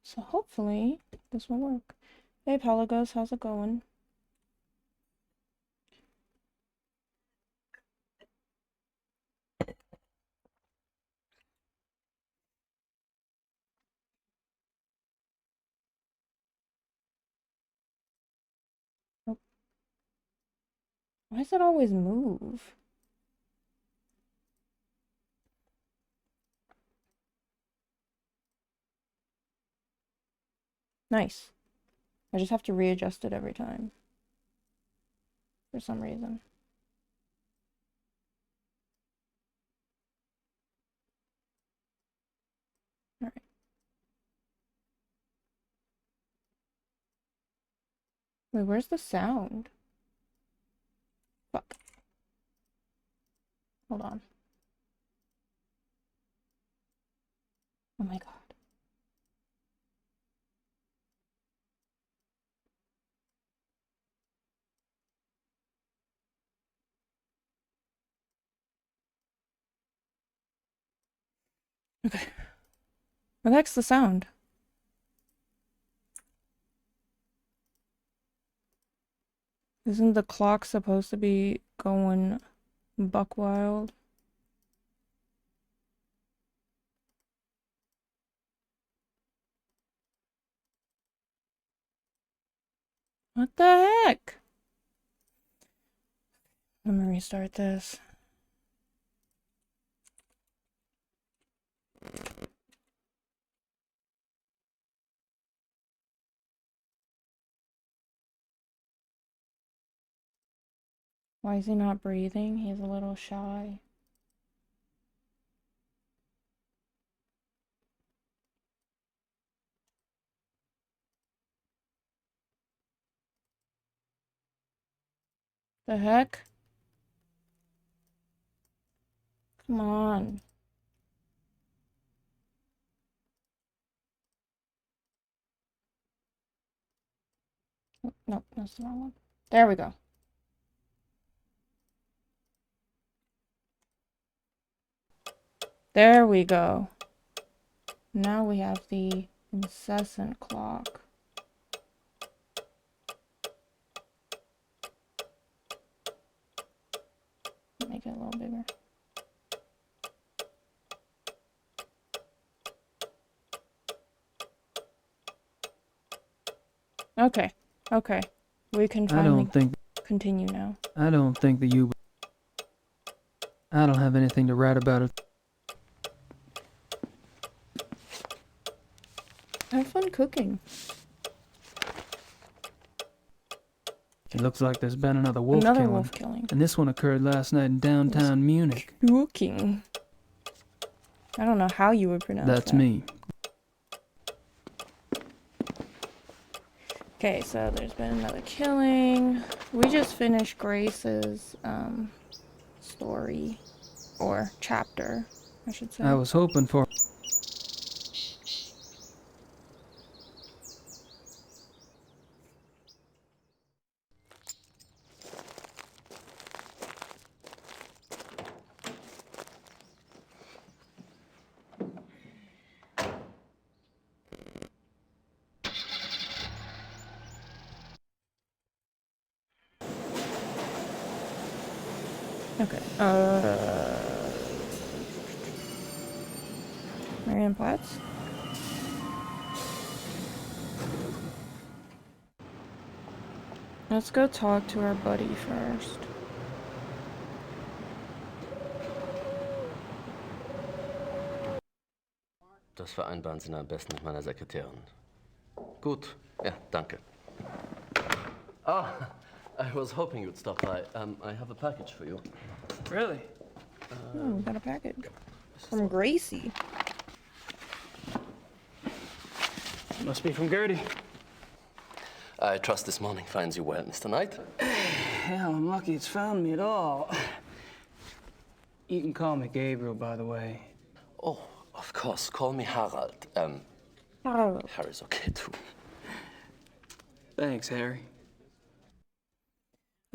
So hopefully this will work. Hey Pelagos, how's it going? Oh, why does it always move? Nice. I just have to readjust it every time. For some reason. Alright. Wait, where's the sound? Fuck. Hold on. Oh my god. Okay. What the heck's the sound? Isn't the clock supposed to be going buck wild? What the heck? Let me restart this. Why is he not breathing? He's a little shy. The heck? Come on. Oh, nope, that's the wrong one. There we go. There we go. Now we have the incessant clock. Make it a little bigger. Okay, okay. We can finally continue now. I don't think that you... I don't have anything to write about it. Have fun cooking. It looks like there's been another wolf killing. And this one occurred last night in downtown Munich. Cooking. I don't know how you would pronounce that. That's me. Okay, so there's been another killing. We just finished Grace's story, or chapter, I should say. I was hoping for... Okay, Marianne Platts? Let's go talk to our buddy first. Das vereinbaren Sie am besten mit meiner Sekretärin. Gut, ja, danke. Ah, I was hoping you'd stop by. I have a package for you. Really? Oh, we got a package. From Gracie. Must be from Gertie. I trust this morning finds you well, Mr. Knight. Hell, I'm lucky it's found me at all. You can call me Gabriel, by the way. Oh, of course. Call me Harald. Harold. Harry's okay, too. Thanks, Harry.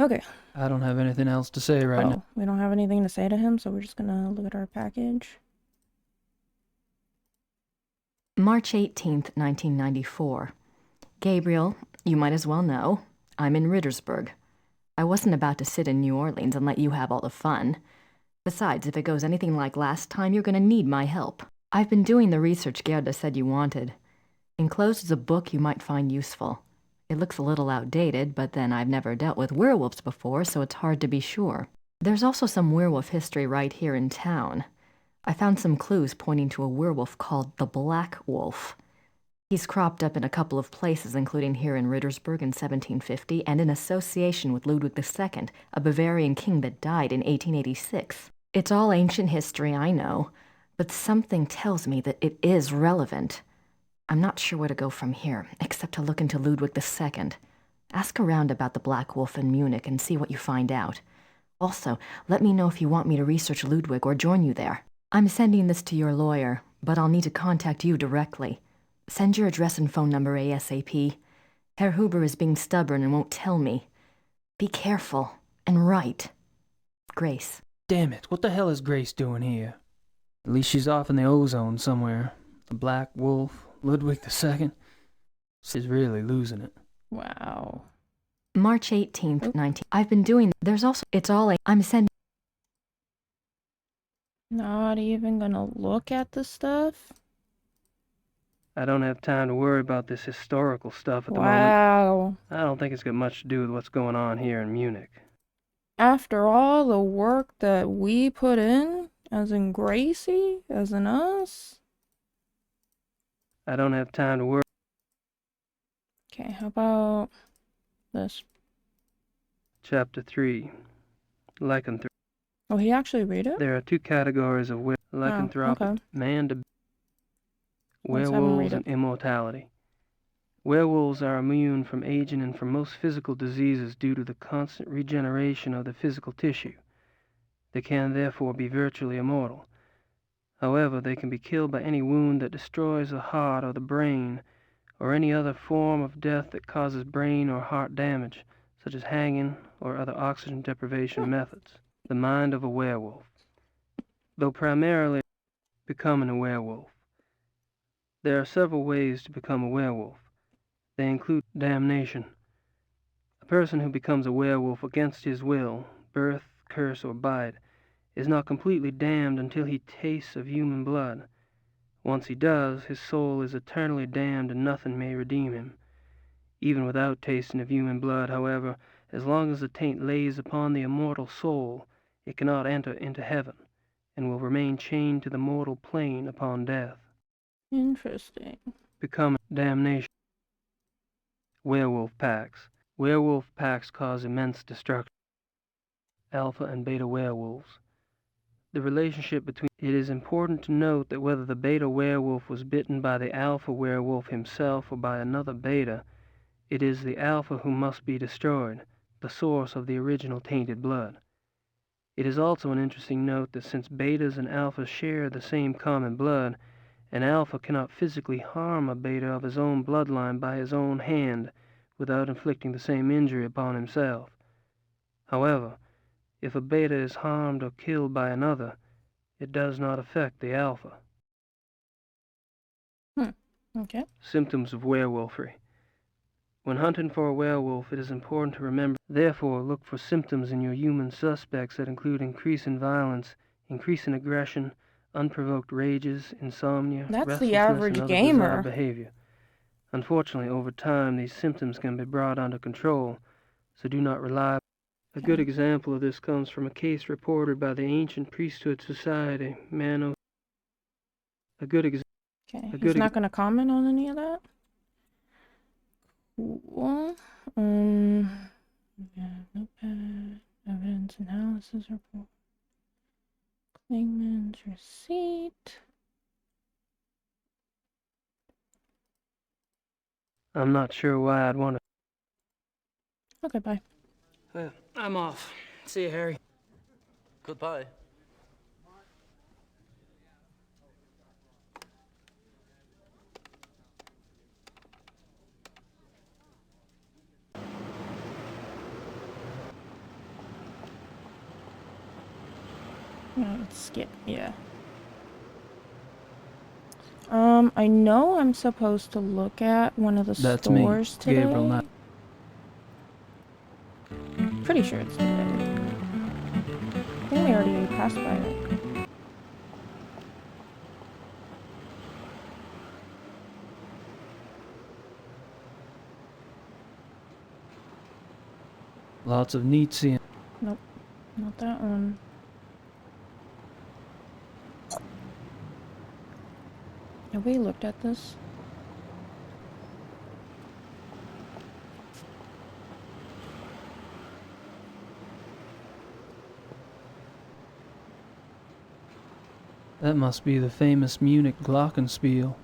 Okay. I don't have anything else to say right now. We don't have anything to say to him, so we're just gonna look at our package. March 18th, 1994. Gabriel, you might as well know, I'm in Rittersburg. I wasn't about to sit in New Orleans and let you have all the fun. Besides, if it goes anything like last time, you're gonna need my help. I've been doing the research Gerda said you wanted. Enclosed is a book you might find useful. It looks a little outdated, but then I've never dealt with werewolves before, so it's hard to be sure. There's also some werewolf history right here in town. I found some clues pointing to a werewolf called the Black Wolf. He's cropped up in a couple of places, including here in Rittersburg in 1750, and in association with Ludwig II, a Bavarian king that died in 1886. It's all ancient history, I know, but something tells me that it is relevant. I'm not sure where to go from here, except to look into Ludwig II. Ask around about the Black Wolf in Munich and see what you find out. Also, let me know if you want me to research Ludwig or join you there. I'm sending this to your lawyer, but I'll need to contact you directly. Send your address and phone number ASAP. Herr Huber is being stubborn and won't tell me. Be careful and write. Grace. Damn it, what the hell is Grace doing here? At least she's off in the ozone somewhere. The Black Wolf, Ludwig II. She's really losing it. Wow. March 18th, 19. I've been doing. There's also. It's all. I'm sending. Not even gonna look at the stuff? I don't have time to worry about this historical stuff at the Wow. moment. I don't think it's got much to do with what's going on here in Munich. After all the work that we put in, as in Gracie, as in us? I don't have time to worry. Okay, how about this? Chapter 3. Lycanthropy. Oh, he actually read it? There are two categories of lycanthropic, okay. man to Let's have him werewolves read and it. immortality. Werewolves are immune from aging and from most physical diseases due to the constant regeneration of the physical tissue. They can therefore be virtually immortal. However, they can be killed by any wound that destroys the heart or the brain, or any other form of death that causes brain or heart damage, such as hanging or other oxygen deprivation methods. The mind of a werewolf. Though primarily becoming a werewolf. There are several ways to become a werewolf. They include damnation. A person who becomes a werewolf against his will, birth, curse, or bite, is not completely damned until he tastes of human blood. Once he does, his soul is eternally damned and nothing may redeem him. Even without tasting of human blood, however, as long as the taint lays upon the immortal soul, it cannot enter into heaven, and will remain chained to the mortal plane upon death. Interesting. Become damnation. Werewolf packs. Werewolf packs cause immense destruction. Alpha and beta werewolves. The relationship between. It is important to note that whether the beta werewolf was bitten by the alpha werewolf himself or by another beta, it is the alpha who must be destroyed, the source of the original tainted blood. It is also an interesting note that since betas and alphas share the same common blood, an alpha cannot physically harm a beta of his own bloodline by his own hand without inflicting the same injury upon himself. However, if a beta is harmed or killed by another, it does not affect the alpha. Okay. Symptoms of werewolfery. When hunting for a werewolf, it is important to remember, therefore, look for symptoms in your human suspects that include increase in violence, increase in aggression, unprovoked rages, insomnia, That's the restlessness, average and other gamer. bizarre behavior. Unfortunately, over time, these symptoms can be brought under control, so do not rely. A good example of this comes from a case reported by the Ancient Priesthood Society, Manos. Okay, he's not going to comment on any of that? Cool. Yeah, notepad, evidence analysis report, claimant's receipt. I'm not sure why I'd want to. Okay, bye. I'm off. See you, Harry. Goodbye. Let's skip, yeah. I know I'm supposed to look at one of the That's me, stores today. Gabriel Knight. Pretty sure it's today. I think we already passed by it. Lots of neat seeing. Nope, not that one. Have we looked at this? That must be the famous Munich glockenspiel.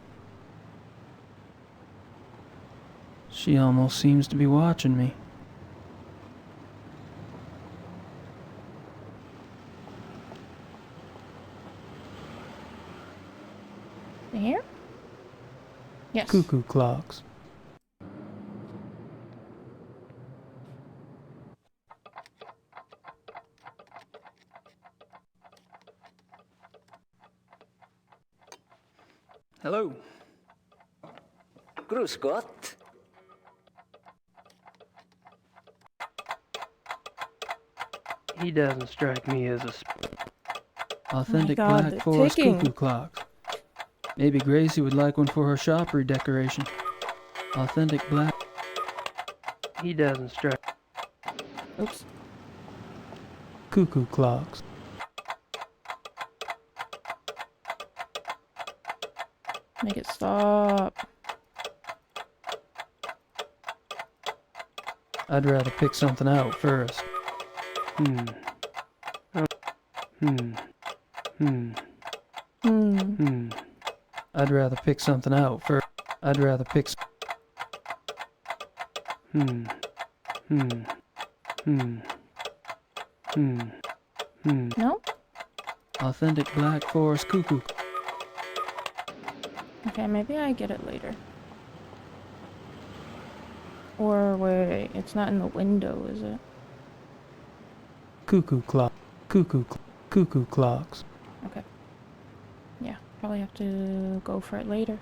She almost seems to be watching me. Here? Yes. Cuckoo clocks. Hello. Grüß Gott. He doesn't strike me as a authentic God, Black the Forest ticking. cuckoo clocks. Maybe Gracie would like one for her shop redecoration. Authentic black. He doesn't strike. Oops. Cuckoo clocks. Make it stop. I'd rather pick something out first. Hmm. I'd rather pick something out first. I'd rather pick. No? Authentic Black Forest cuckoo. Okay, maybe I get it later. Or wait, it's not in the window, is it? Cuckoo clock. Cuckoo clocks. Okay. Yeah, probably have to go for it later.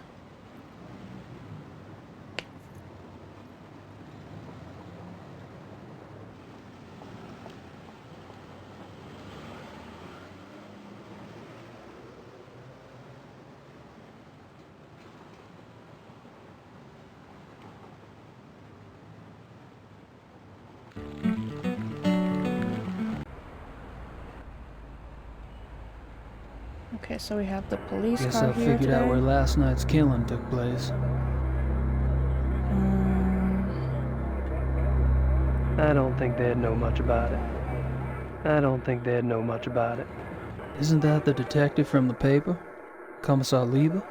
Okay, so we have the police Guess car I here figured out where today. last night's killing took place. I don't think they'd know much about it. Isn't that the detective from the paper? Commissar Lieber?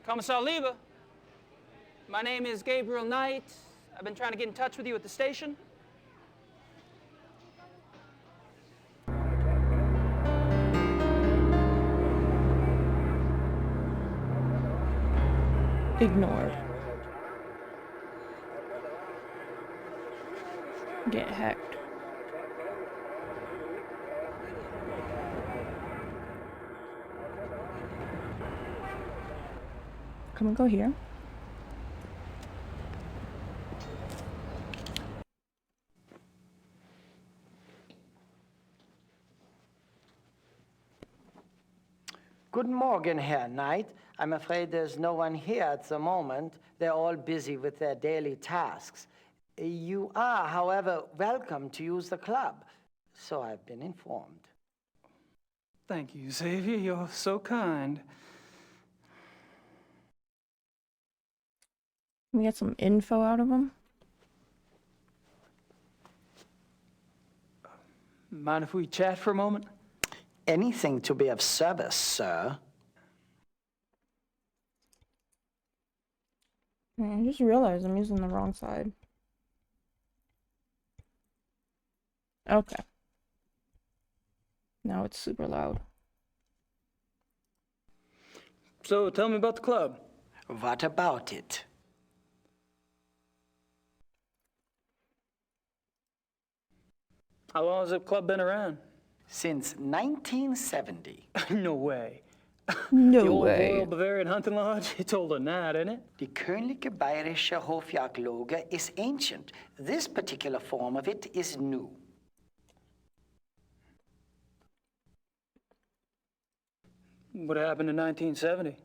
Commissar Lieber, my name is Gabriel Knight. I've been trying to get in touch with you at the station. Ignored. Get hacked. Can we go here? Guten Morgen, Herr Knight. I'm afraid there's no one here at the moment. They're all busy with their daily tasks. You are, however, welcome to use the club. So I've been informed. Thank you, Xavier. You're so kind. Can we get some info out of them? Mind if we chat for a moment? Anything to be of service, sir. I just realized I'm using the wrong side. Okay. Now it's super loud. So tell me about the club. What about it? How long has the club been around? Since 1970. No way. No The old way. Royal Bavarian Hunting Lodge? It's older than that, isn't it? Die Königliche Bayerische Hofjagdloge is ancient. This particular form of it is new. What happened in 1970?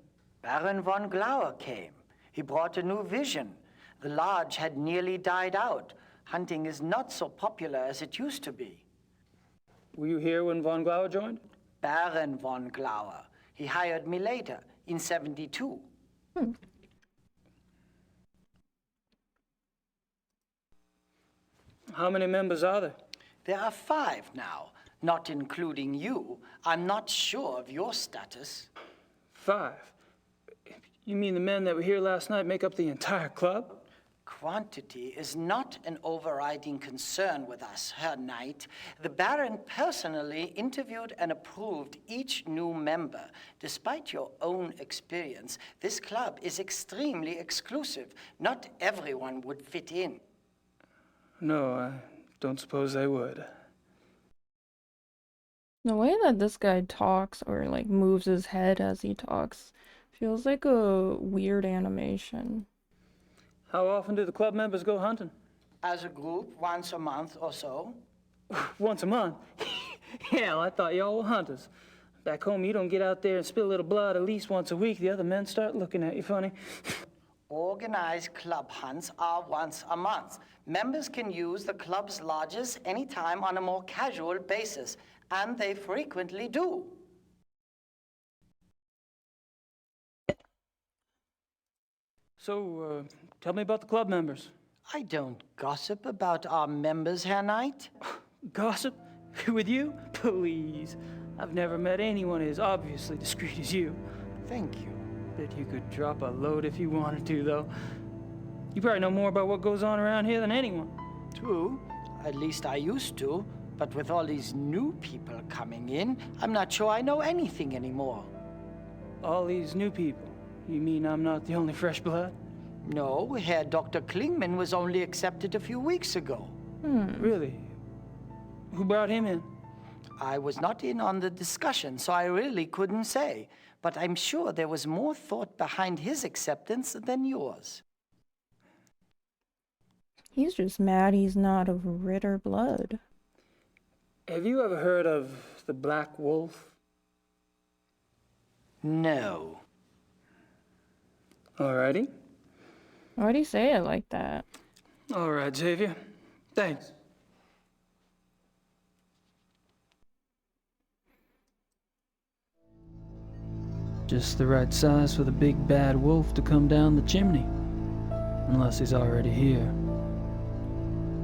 Baron von Glauer came. He brought a new vision. The lodge had nearly died out. Hunting is not so popular as it used to be. Were you here when von Glauer joined? Baron von Glauer. He hired me later, in 72. How many members are there? There are 5 now, not including you. I'm not sure of your status. 5. You mean the men that were here last night make up the entire club? Quantity is not an overriding concern with us, Herr Knight. The Baron personally interviewed and approved each new member. Despite your own experience, this club is extremely exclusive. Not everyone would fit in. No, I don't suppose they would. The way that this guy talks or like moves his head as he talks feels like a weird animation. How often do the club members go hunting? As a group, once a month or so. Once a month? Hell, I thought y'all were hunters. Back home, you don't get out there and spill a little blood at least once a week. The other men start looking at you funny. Organized club hunts are once a month. Members can use the club's lodges anytime on a more casual basis, and they frequently do. So, tell me about the club members. I don't gossip about our members, Herr Knight. Gossip? With you? Please. I've never met anyone as obviously discreet as you. Thank you. Bet you could drop a load if you wanted to, though. You probably know more about what goes on around here than anyone. True. At least I used to. But with all these new people coming in, I'm not sure I know anything anymore. All these new people. You mean I'm not the only fresh blood? No, Herr Dr. Klingman was only accepted a few weeks ago. Really? Who brought him in? I was not in on the discussion, so I really couldn't say. But I'm sure there was more thought behind his acceptance than yours. He's just mad he's not of Ritter blood. Have you ever heard of the Black Wolf? No. Alrighty. Why'd he say it like that? All right, Xavier. Thanks. Just the right size for the big bad wolf to come down the chimney. Unless he's already here.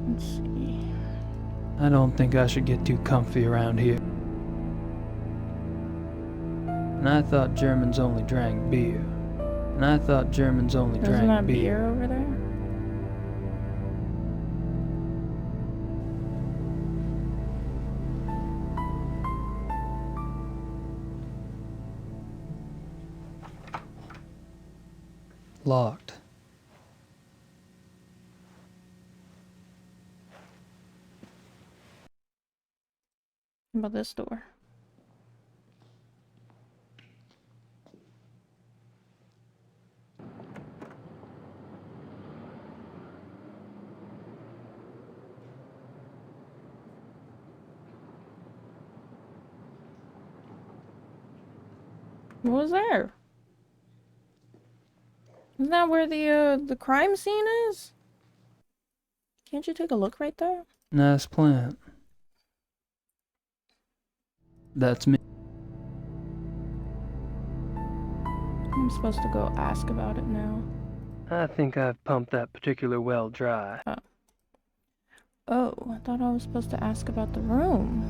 Let's see. I don't think I should get too comfy around here. And I thought Germans only drank beer. And I thought Germans only Doesn't drank that beer. beer over there? Locked. How about this door? What was there? Isn't that where the crime scene is? Can't you take a look right there? Nice plant. That's me. I'm supposed to go ask about it now. I think I've pumped that particular well dry. Oh, I thought I was supposed to ask about the room.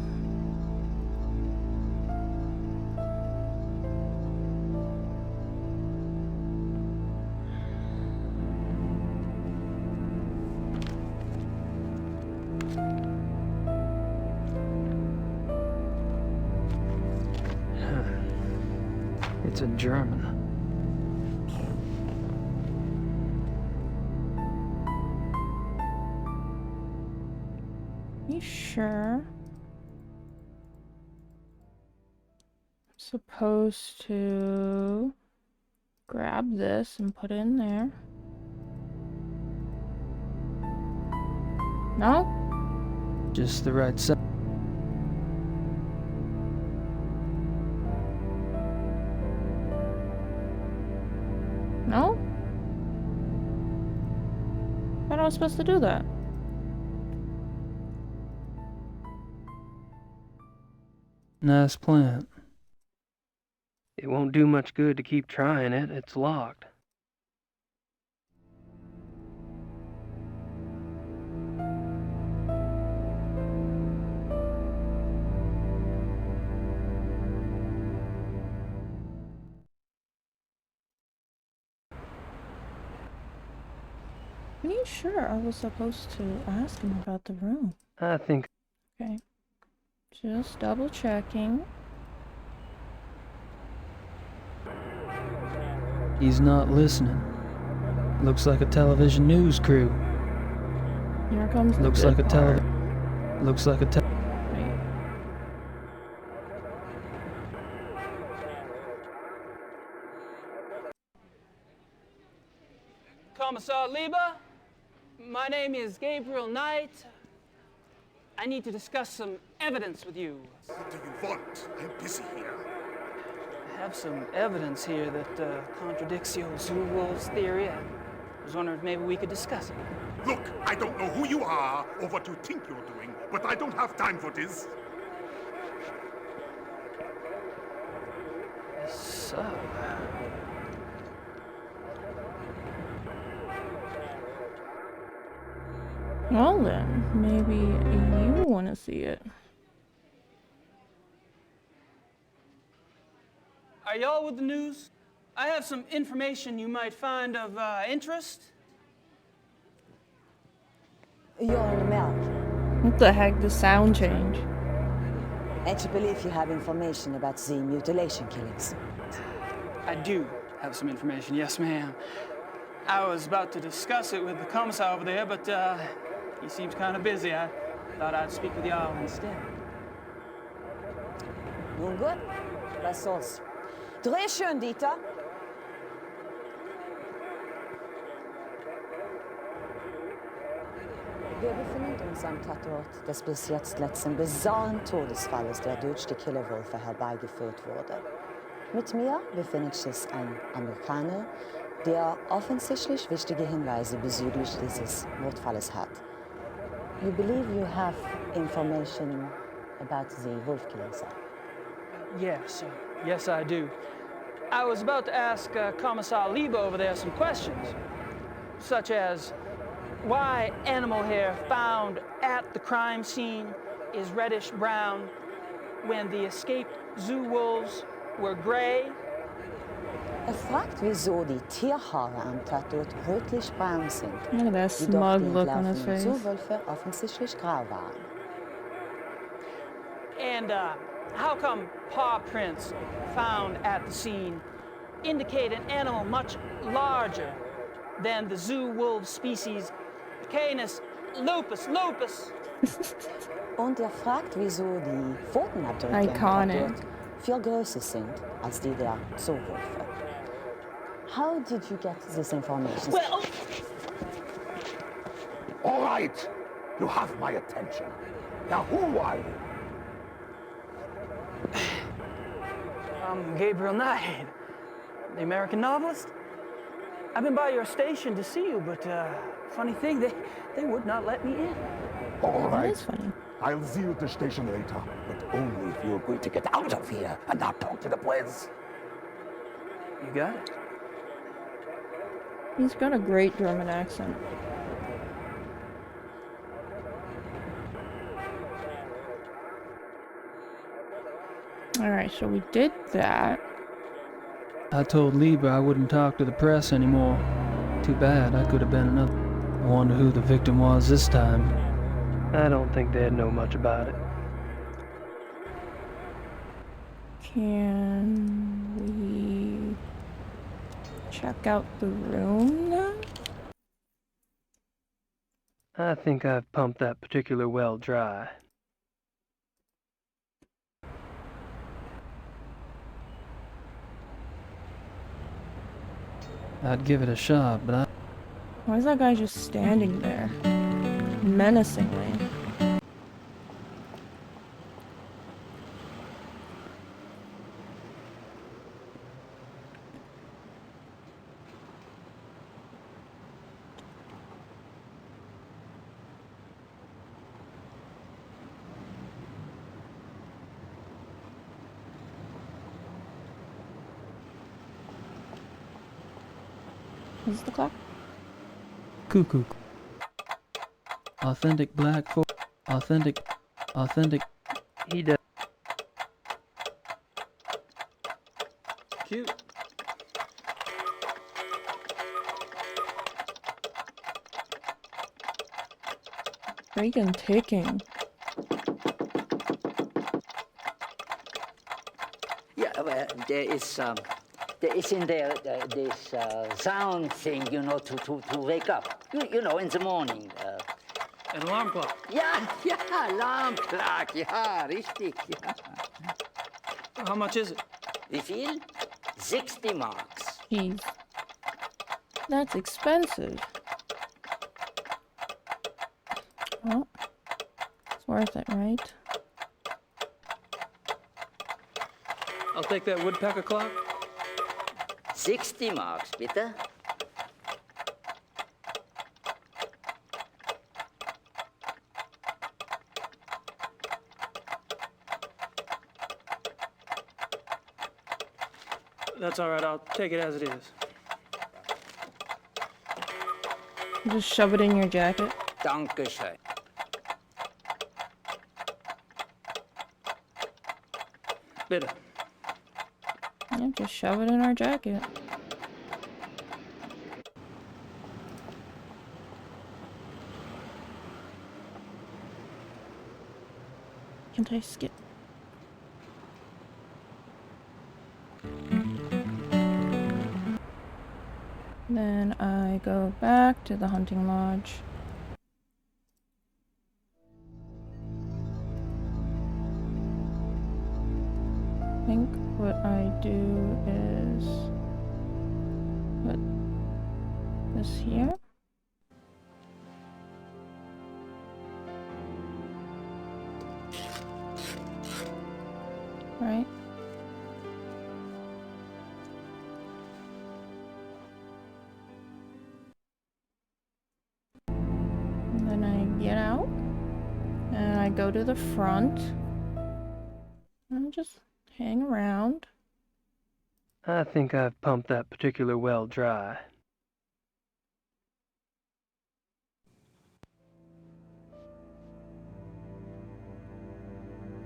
It's in German. You sure? Supposed to grab this and put it in there. No? Just the right size. No? Thought I was supposed to do that. Nice plant. It won't do much good to keep trying it. It's locked. Are you sure I was supposed to ask him about the room? I think Okay. Just double checking. he's not listening. Looks like a television news crew. Here comes the Looks good like a part. Looks like a Wait. Commissar Lieber, my name is Gabriel Knight. I need to discuss some evidence with you. What do you want? I'm busy here. I have some evidence here that contradicts your zoo wolves theory. I was wondering if maybe we could discuss it. Look, I don't know who you are or what you think you're doing, but I don't have time for this. So, Well then, maybe you want to see it. are y'all with the news? I have some information you might find of interest. You're in America, What the heck, the sound change? and you believe you have information about the mutilation killings. I do have some information, yes, ma'am. I was about to discuss it with the commissar over there, but he seems kind of busy. I thought I'd speak with y'all instead. Nun gut, was soll's. Dreh schön, Dieter. Wir befinden uns am Tatort des bis jetzt letzten bizarren Todesfalles, der durch die Killerwölfe herbeigeführt wurde. Mit mir befindet sich ein Amerikaner, der offensichtlich wichtige Hinweise bezüglich dieses Mordfalles hat. You believe you have information about the wolf killing, sir? Yes, I do. I was about to ask Commissar Lieber over there some questions, such as why animal hair found at the crime scene is reddish-brown when the escaped zoo wolves were gray. Fragt, wieso die Tierhaare am Tatort rötlich-braun sind, Look at that jedoch smug die look on his entlaufenen face. Zuwölfe offensichtlich grau waren. And how come paw prints found at the scene indicate an animal much larger than the zoo wolf species Canis lupus lupus? Und fragt, wieso die Pfotenabdrücke am Iconic. Tatort viel größer sind als die der Zoowölfe. How did you get this information? Well, All right, you have my attention. Now, who are you? I'm Gabriel Knight, the American novelist. I've been by your station to see you, but funny thing, they would not let me in. All That right, is funny. I'll see you at the station later, but only if you agree to get out of here and not talk to the boys. You got it. He's got a great German accent. Alright, so we did that. I told Lieber I wouldn't talk to the press anymore. Too bad, I could have been another. I wonder who the victim was this time. I don't think they'd know much about it. Can we check out the room now? I think I've pumped that particular well dry. I'd give it a shot, but Why is that guy just standing there? Menacingly. Is the clock? Cuckoo. Authentic black for authentic. He does. Cute. Freaking ticking. Yeah, well, there is in there this sound thing, you know, to wake up. You know, in the morning. An alarm clock. Ja, Alarm clock, ja, richtig, ja. How much is it? Wie viel? 60 marks. Jeez. That's expensive. Well, it's worth it, right? I'll take that woodpecker clock. 60 marks, bitte. That's all right. I'll take it as it is. Just shove it in your jacket. Dankeschön. Bitte. Yeah, just shove it in our jacket. Can't I skip? Then I go back to the hunting lodge. I think what I do is put this here. Right? And then I get out and I go to the front and just hang around. I think I've pumped that particular well dry.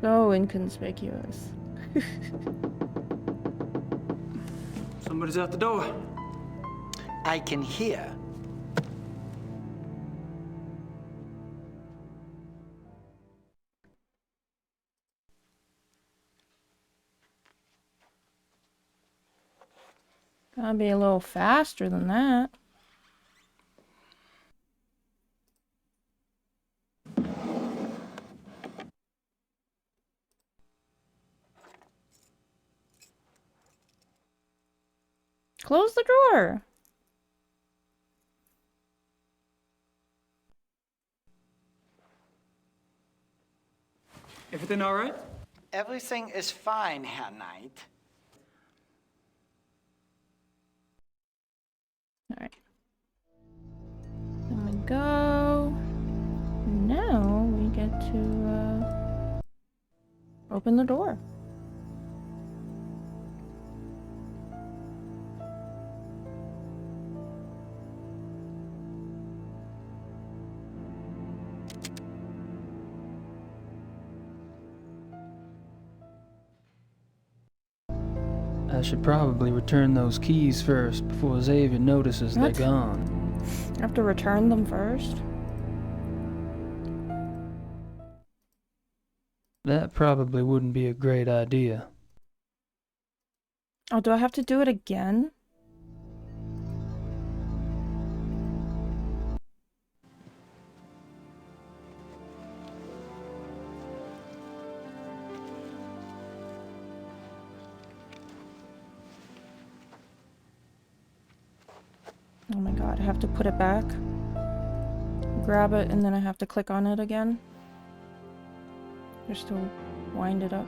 So inconspicuous. Somebody's at the door. I can hear. Gotta be a little faster than that. Close the drawer. Everything all right? Everything is fine, Herr Knight. Alright. There we go. Now we get to open the door. I should probably return those keys first before Xavier notices What? they're gone. I have to return them first. That probably wouldn't be a great idea. Oh, do I have to do it again? Oh my god, I have to put it back. Grab it, and then I have to click on it again. Just to wind it up.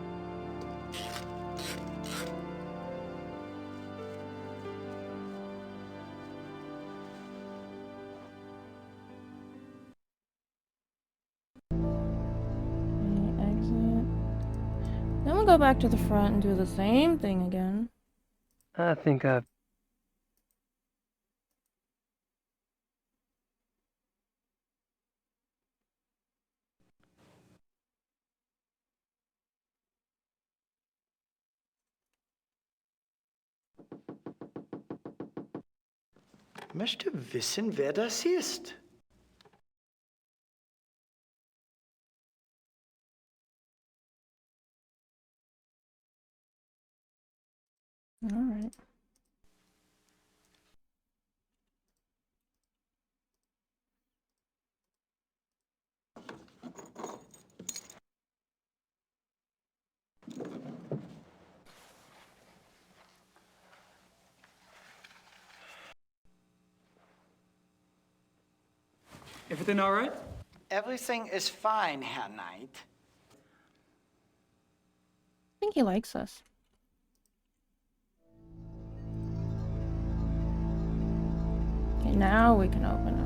Exit. Then we'll go back to the front and do the same thing again. I think I've... Möchte wissen, wer das ist. All right. Everything all right? Everything is fine, Herr Knight. I think he likes us. Okay, now we can open it.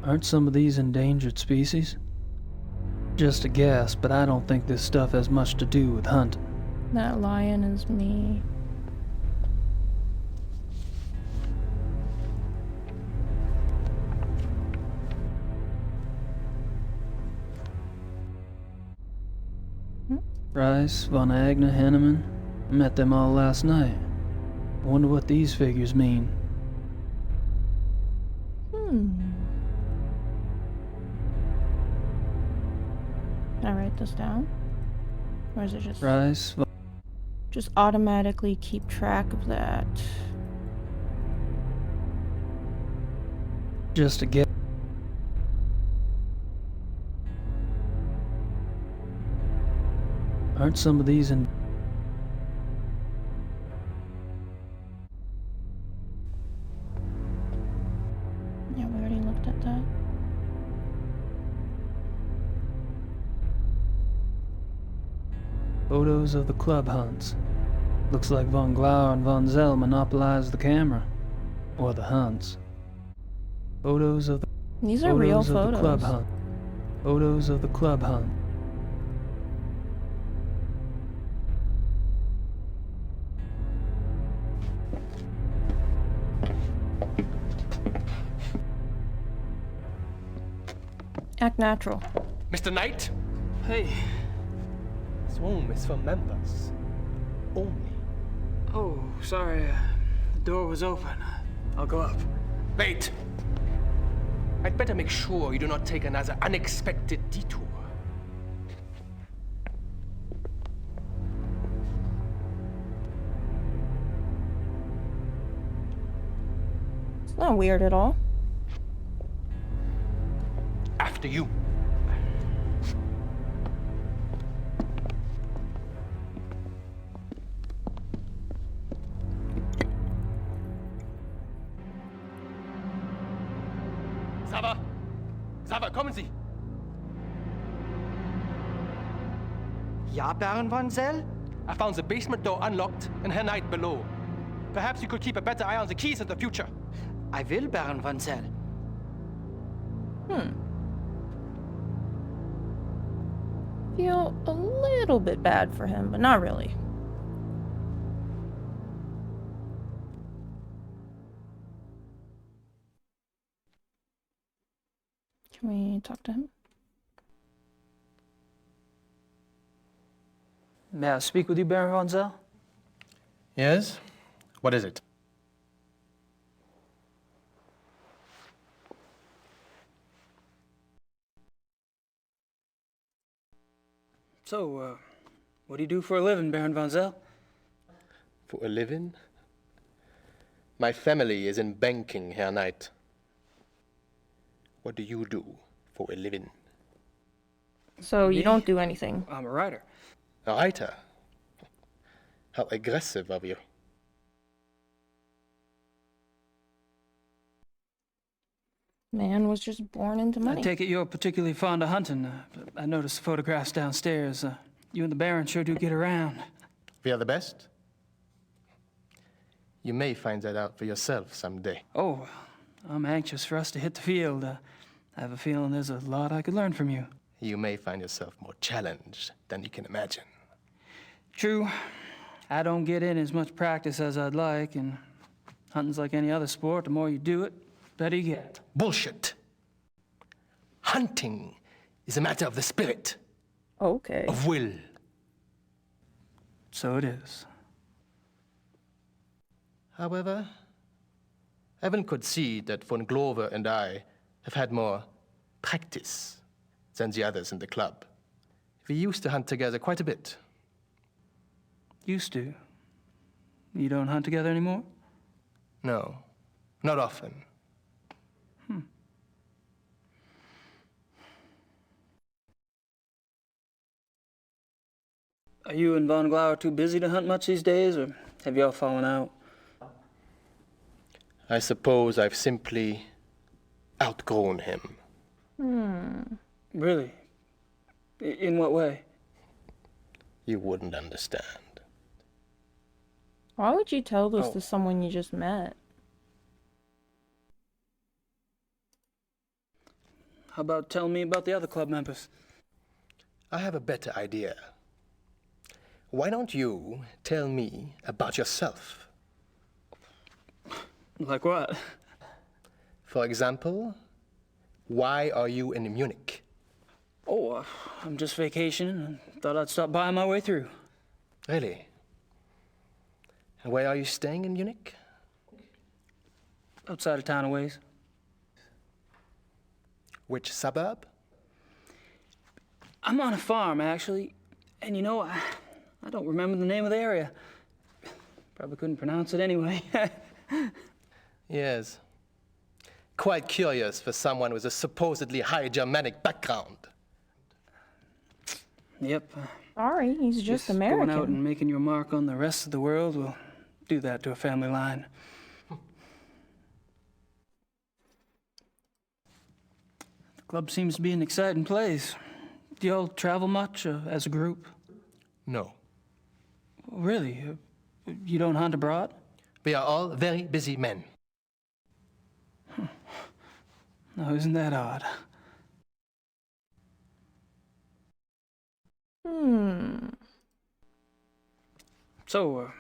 Aren't some of these endangered species? Just a guess, but I don't think this stuff has much to do with hunting. That lion is me. Rice, Von Agner, Henneman. I met them all last night. I wonder what these figures mean. Can I write this down? Or is it just... Rice, just automatically keep track of that? just a guess. Aren't some of these in... Yeah, we already looked at that. Photos of the club hunts. Looks like Von Glauer and Von Zell monopolized the camera. Or the hunts. Photos of the... These are real of the club photos. hunt. Photos of the club hunt. Act natural. Mr. Knight, Hey. this room is for members only. Oh, sorry. The door was open. I'll go up. Wait! I'd better make sure you do not take another unexpected detour. It's not weird at all. After you. Sava! Sava, kommen Sie! Ja, Baron Von Zell? I found the basement door unlocked and Herr Knight below. Perhaps you could keep a better eye on the keys in the future. I will, Baron Von Zell. Feel a little bit bad for him, but not really. Can we talk to him? May I speak with you, Baron Von Zell? Yes? What is it? So, What do you do for a living, Baron von Zell? For a living? My family is in banking, Herr Knight. What do you do for a living? So you Me? don't do anything. I'm a writer. A writer? How aggressive of you. Man was just born into I money. take it you're particularly fond of hunting. I noticed the photographs downstairs. You and the Baron sure do get around. We are the best? You may find that out for yourself someday. Oh, I'm anxious for us to hit the field. I have a feeling there's a lot I could learn from you. You may find yourself more challenged than you can imagine. True. I don't get in as much practice as I'd like, and hunting's like any other sport. The more you do it, the better you get. Bullshit. Hunting is a matter of the spirit, Okay. of will. So it is. However, Evan could see that von Glover and I have had more practice than the others in the club. We used to hunt together quite a bit. Used to. You don't hunt together anymore? No, not often. Are you and Von Glauer too busy to hunt much these days, or have y'all fallen out? I suppose I've simply outgrown him. Really? In what way? You wouldn't understand. Why would you tell this Oh. to someone you just met? How about telling me about the other club members? I have a better idea. Why don't you tell me about yourself? Like what? For example, why are you in Munich? Oh, I'm just vacationing and thought I'd stop by on my way through. Really? And where are you staying in Munich? Outside of town a ways. Which suburb? I'm on a farm, actually. And you know, I don't remember the name of the area. Probably couldn't pronounce it anyway. Yes. Quite curious for someone with a supposedly high Germanic background. Yep. Sorry, he's just American. Going out and making your mark on the rest of the world will do that to a family line. The club seems to be an exciting place. Do y'all travel much as a group? No. Really? You don't hunt abroad? We are all very busy men. No, isn't that odd? So,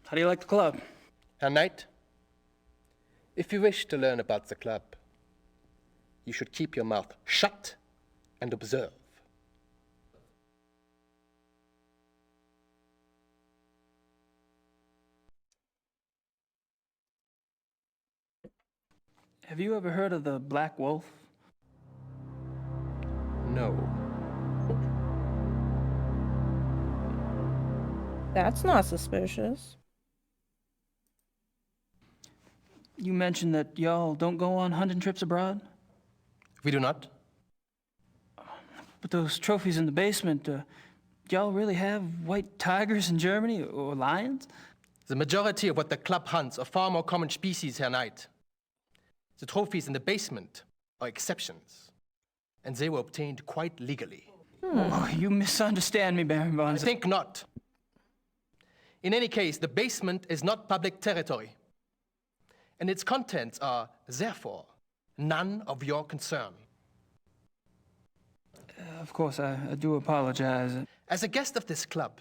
how do you like the club? Herr Knight, if you wish to learn about the club, you should keep your mouth shut and observe. Have you ever heard of the Black Wolf? No. That's not suspicious. You mentioned that y'all don't go on hunting trips abroad? We do not? But those trophies in the basement, y'all really have white tigers in Germany or lions? The majority of what the club hunts are far more common species, Herr Knight. The trophies in the basement are exceptions, and they were obtained quite legally. Oh, you misunderstand me, Baron von I Zell. think not. In any case, the basement is not public territory, and its contents are, therefore, none of your concern. Of course, I do apologize. As a guest of this club,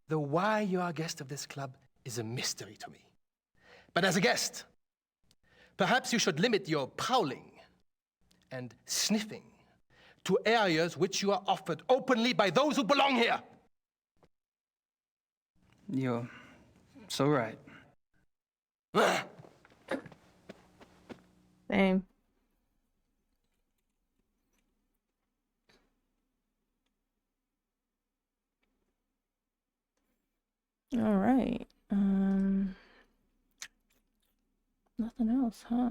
the why you are a guest of this club is a mystery to me. But as a guest, perhaps you should limit your prowling and sniffing to areas which you are offered openly by those who belong here. You're so right. Same. All right. Nothing else, huh?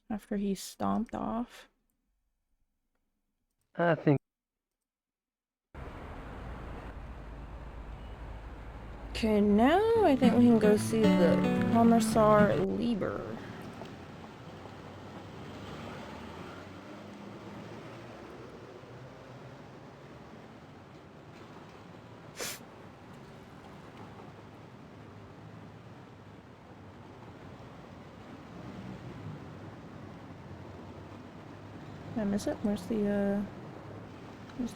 After he stomped off. I think. Okay, now I think we can go see the Kommissar Lieber. Did I miss it? Where's the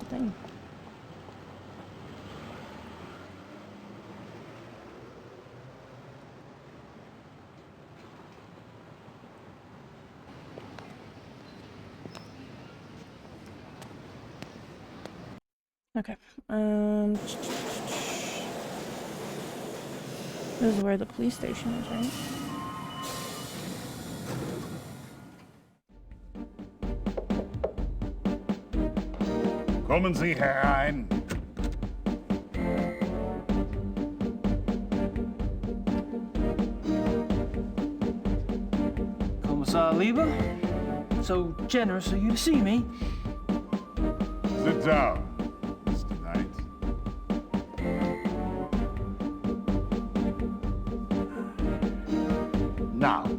thing? Okay. This is where the police station is, right? Kommen Sie herein. Kommissar Lieber, so generous of you to see me. Sit down, Mr. Knight. Now,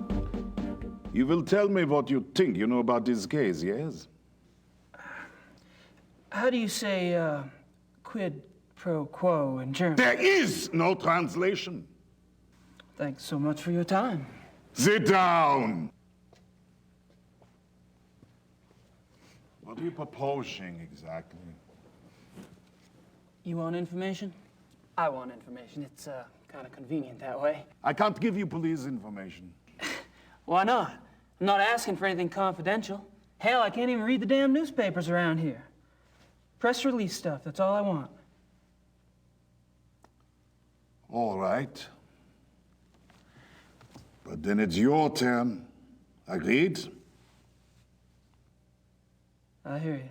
you will tell me what you think you know about this case, yes? How do you say quid pro quo in German? There is no translation. Thanks so much for your time. Sit down. What are you proposing exactly? You want information? I want information. It's kind of convenient that way. I can't give you police information. Why not? I'm not asking for anything confidential. Hell, I can't even read the damn newspapers around here. Press release stuff, that's all I want. All right. But then it's your turn. Agreed? I hear you.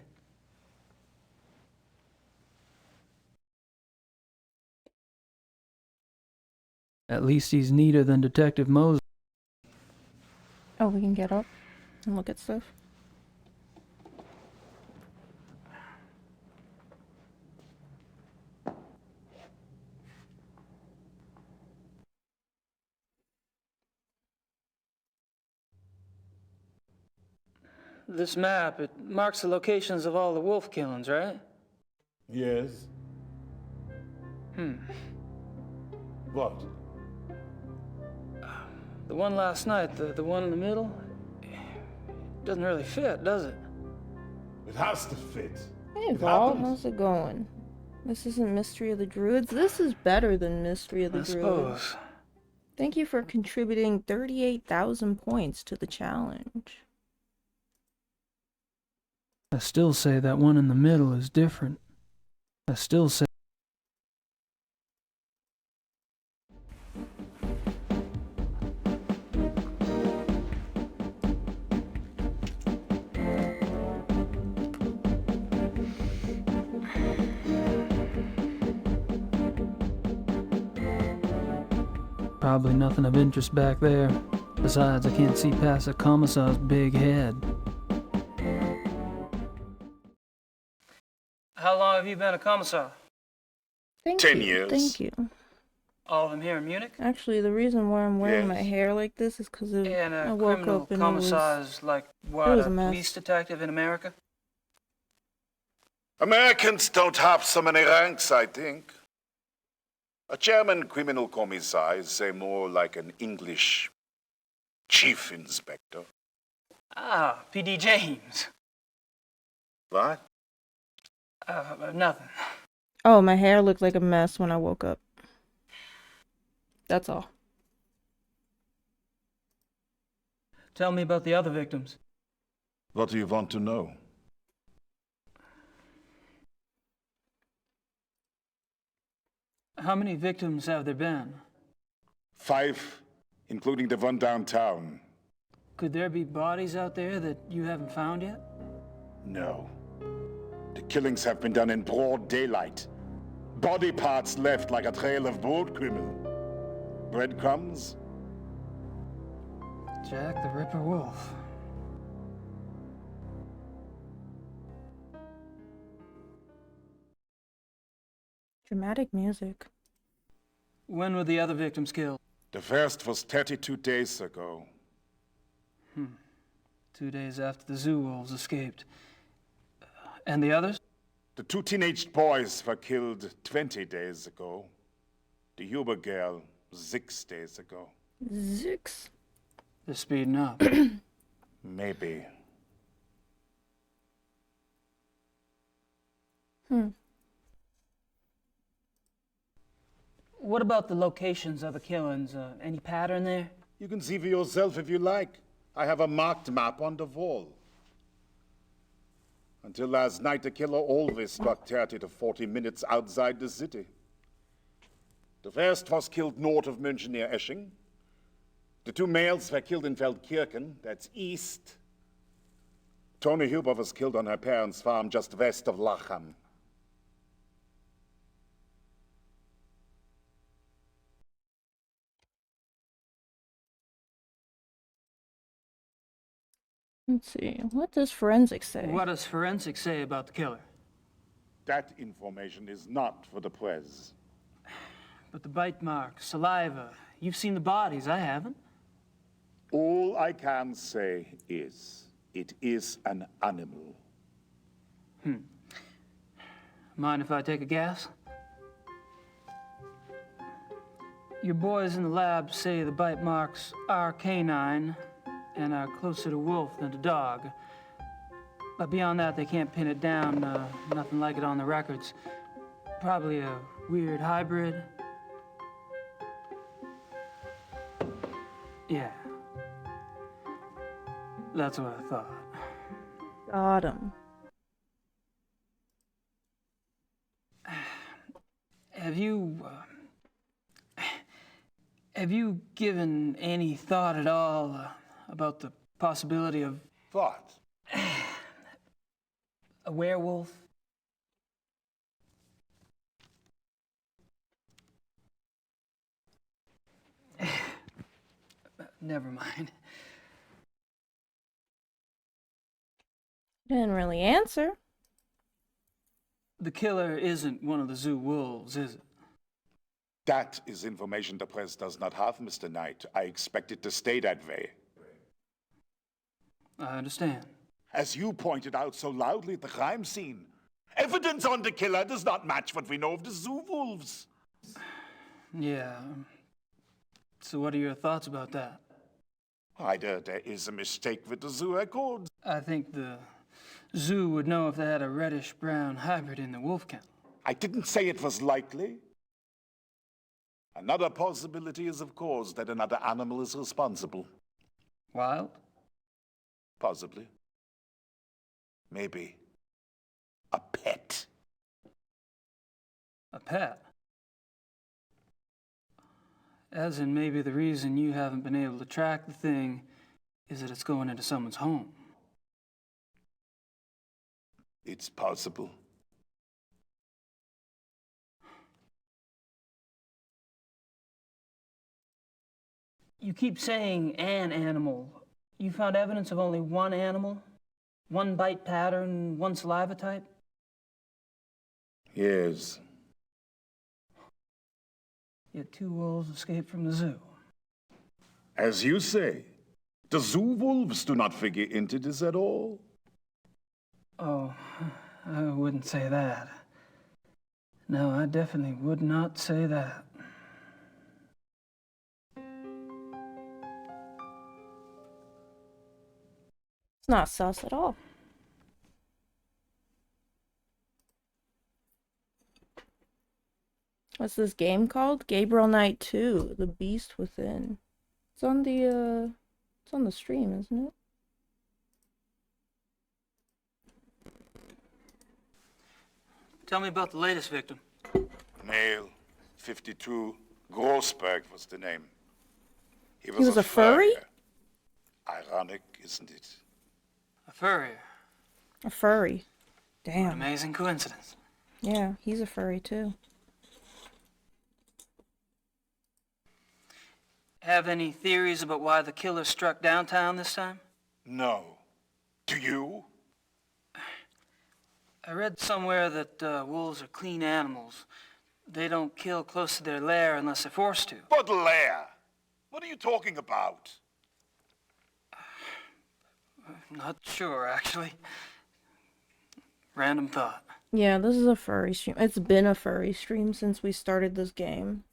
At least he's neater than Detective Moses. Oh, we can get up and look at stuff. This map, it marks the locations of all the wolf killings, right? Yes. What? The one last night, the one in the middle, doesn't really fit, does it? It has to fit. Hey, It Val, happens. how's it going? This isn't Mystery of the Druids. This is better than Mystery of the I Druids. suppose. Thank you for contributing 38,000 points to the challenge. I still say that one in the middle is different. I still say. Probably nothing of interest back there. Besides, I can't see past the commissar's big head. How long have you been a commissar? Thank 10 you. years. Thank you. All of them here in Munich? Actually, the reason why I'm wearing Yes. my hair like this is because And I a woke criminal up and commissar is like, it what, was a a mess. police detective in America? Americans don't have so many ranks, I think. A German criminal commissar is, say, more like an English chief inspector. Ah, P.D. James. What? Nothing. Oh, my hair looked like a mess when I woke up. That's all. Tell me about the other victims. What do you want to know? How many victims have there been? 5, including the one downtown. Could there be bodies out there that you haven't found yet? No. The killings have been done in broad daylight. Body parts left like a trail of boat criminal. Breadcrumbs? Jack the Ripper Wolf. Dramatic music. When were the other victims killed? The first was 32 days ago. 2 days after the zoo wolves escaped. And the others? The 2 teenage boys were killed 20 days ago. The Huber girl 6 days ago. Zix. They're speeding up. Maybe. What about the locations of the killings? Any pattern there? You can see for yourself if you like. I have a marked map on the wall. Until last night, the killer always struck 30 to 40 minutes outside the city. The first was killed north of München near Esching. The 2 males were killed in Feldkirchen, that's east. Toni Huber was killed on her parents' farm just west of Lachem. Let's see. What does forensics say? What does forensics say about the killer? That information is not for the press. But the bite marks, saliva, you've seen the bodies, I haven't. All I can say is, it is an animal. Mind if I take a guess? Your boys in the lab say the bite marks are canine and are closer to wolf than to dog. But beyond that, they can't pin it down. Nothing like it on the records. Probably a weird hybrid. Yeah. That's what I thought. Got him. Have you given any thought at all about the possibility of What? a werewolf? Never mind. Didn't really answer. The killer isn't one of the zoo wolves, is it? That is information the press does not have, Mr. Knight. I expect it to stay that way. I understand. As you pointed out so loudly at the crime scene, evidence on the killer does not match what we know of the zoo wolves. Yeah. So what are your thoughts about that? Either there is a mistake with the zoo records. I think the zoo would know if they had a reddish-brown hybrid in the wolf kennel. I didn't say it was likely. Another possibility is, of course, that another animal is responsible. Wild? Possibly. Maybe. A pet. A pet? As in maybe the reason you haven't been able to track the thing is that it's going into someone's home. It's possible. You keep saying an animal. You found evidence of only one animal? One bite pattern, one saliva type? Yes. Yet 2 wolves escaped from the zoo. As you say, the zoo wolves do not figure into this at all. Oh, I wouldn't say that. No, I definitely would not say that. It's not sus at all. What's this game called? Gabriel Knight 2, The Beast Within. It's on the stream, isn't it? Tell me about the latest victim. Male, 52, Grossberg was the name. He was a furry? Ironic, isn't it? A furrier. A furry. What an Damn. amazing coincidence. Yeah, he's a furry too. Have any theories about why the killer struck downtown this time? No. Do you? I read somewhere that wolves are clean animals. They don't kill close to their lair unless they're forced to. But lair? What are you talking about? Not sure, actually. Random thought. Yeah, this is a furry stream. It's been a furry stream since we started this game.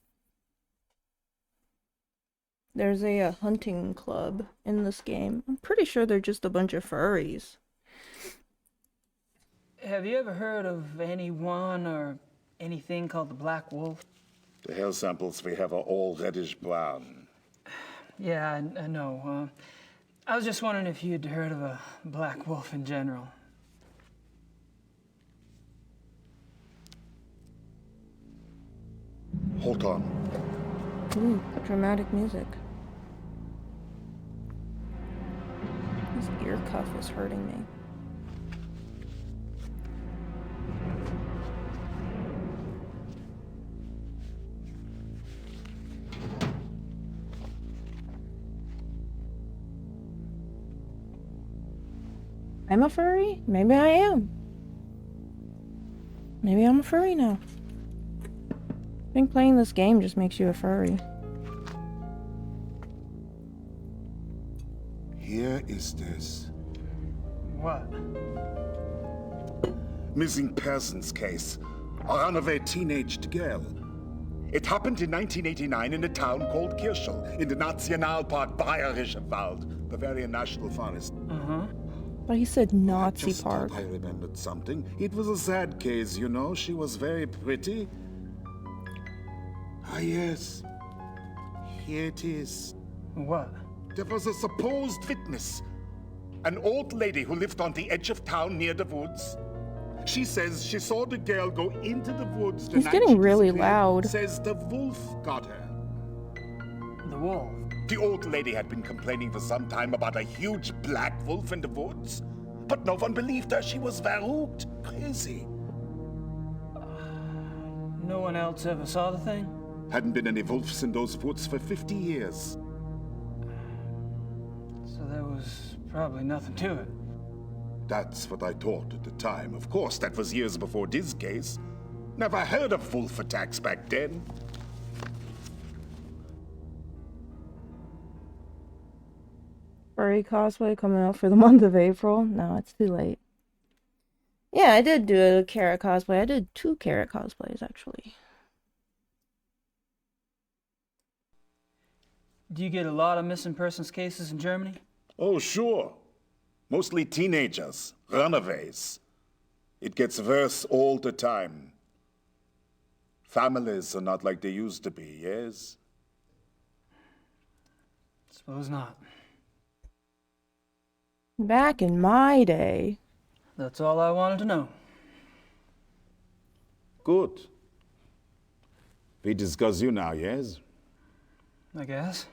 There's a hunting club in this game. I'm pretty sure they're just a bunch of furries. Have you ever heard of anyone or anything called the Black Wolf? The hair samples we have are all reddish brown. Yeah, I know. I was just wondering if you'd heard of a black wolf in general. Hold on. Ooh, dramatic music. This ear cuff is hurting me. I'm a furry? Maybe I am. Maybe I'm a furry now. I think playing this game just makes you a furry. Here is this. What? Missing persons case. A runaway teenaged girl. It happened in 1989 in a town called Kirschel, in the Nationalpark Bayerischer Wald, Bavarian National Forest. Uh-huh. But he said Nazi Just Park. thought I remembered something. It was a sad case, you know. She was very pretty. Ah, yes. Here it is. What? There was a supposed witness. An old lady who lived on the edge of town near the woods. She says she saw the girl go into the woods the He's night getting she really disappeared. loud. Says the wolf got her. The wolf? The old lady had been complaining for some time about a huge black wolf in the woods. But no one believed her. She was verrückt. Crazy. No one else ever saw the thing? Hadn't been any wolves in those woods for 50 years. So there was probably nothing to it. That's what I thought at the time. Of course, that was years before this case. Never heard of wolf attacks back then. Furry cosplay coming out for the month of April? No, it's too late. Yeah, I did do a carrot cosplay. I did 2 carrot cosplays, actually. Do you get a lot of missing persons cases in Germany? Oh, sure. Mostly teenagers, runaways. It gets worse all the time. Families are not like they used to be, yes? Suppose not. Back in my day. That's all I wanted to know. Good. We discuss you now, yes? I guess.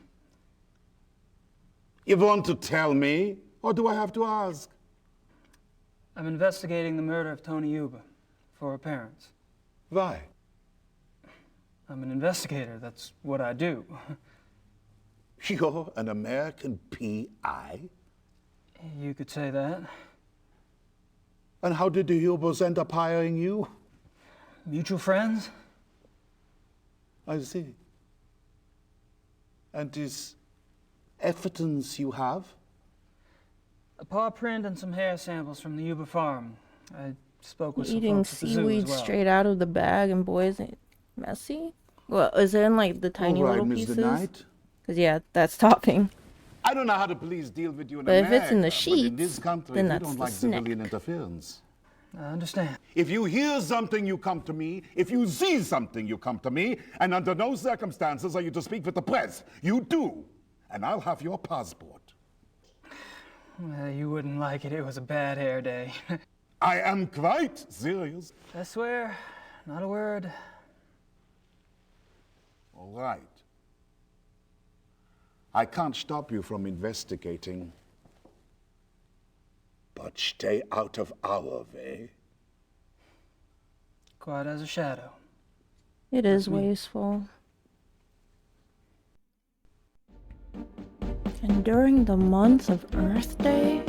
You want to tell me, or do I have to ask? I'm investigating the murder of Tony Yuba for her parents. Why? I'm an investigator. That's what I do. You're an American PI? You could say that. And how did the Hubers end up hiring you? Mutual friends? I see. And this evidence you have? A paw print and some hair samples from the Yuba farm. I spoke with some Eating folks at the zoo seaweed as well. straight out of the bag and boys ain't messy? Well, is it in like the tiny All right, little Mr. pieces? Knight. Because yeah, that's topping. I don't know how the police deal with you in But if America, it's in the but in this sheets, country, then we that's don't the like snack. civilian interference. I understand. If you hear something, you come to me. If you see something, you come to me. And under no circumstances are you to speak with the press. You do. And I'll have your passport. Well, you wouldn't like it. It was a bad hair day. I am quite serious. I swear, not a word. All right. I can't stop you from investigating. But stay out of our way. Quiet as a shadow. It is wasteful. And during the month of Earth Day?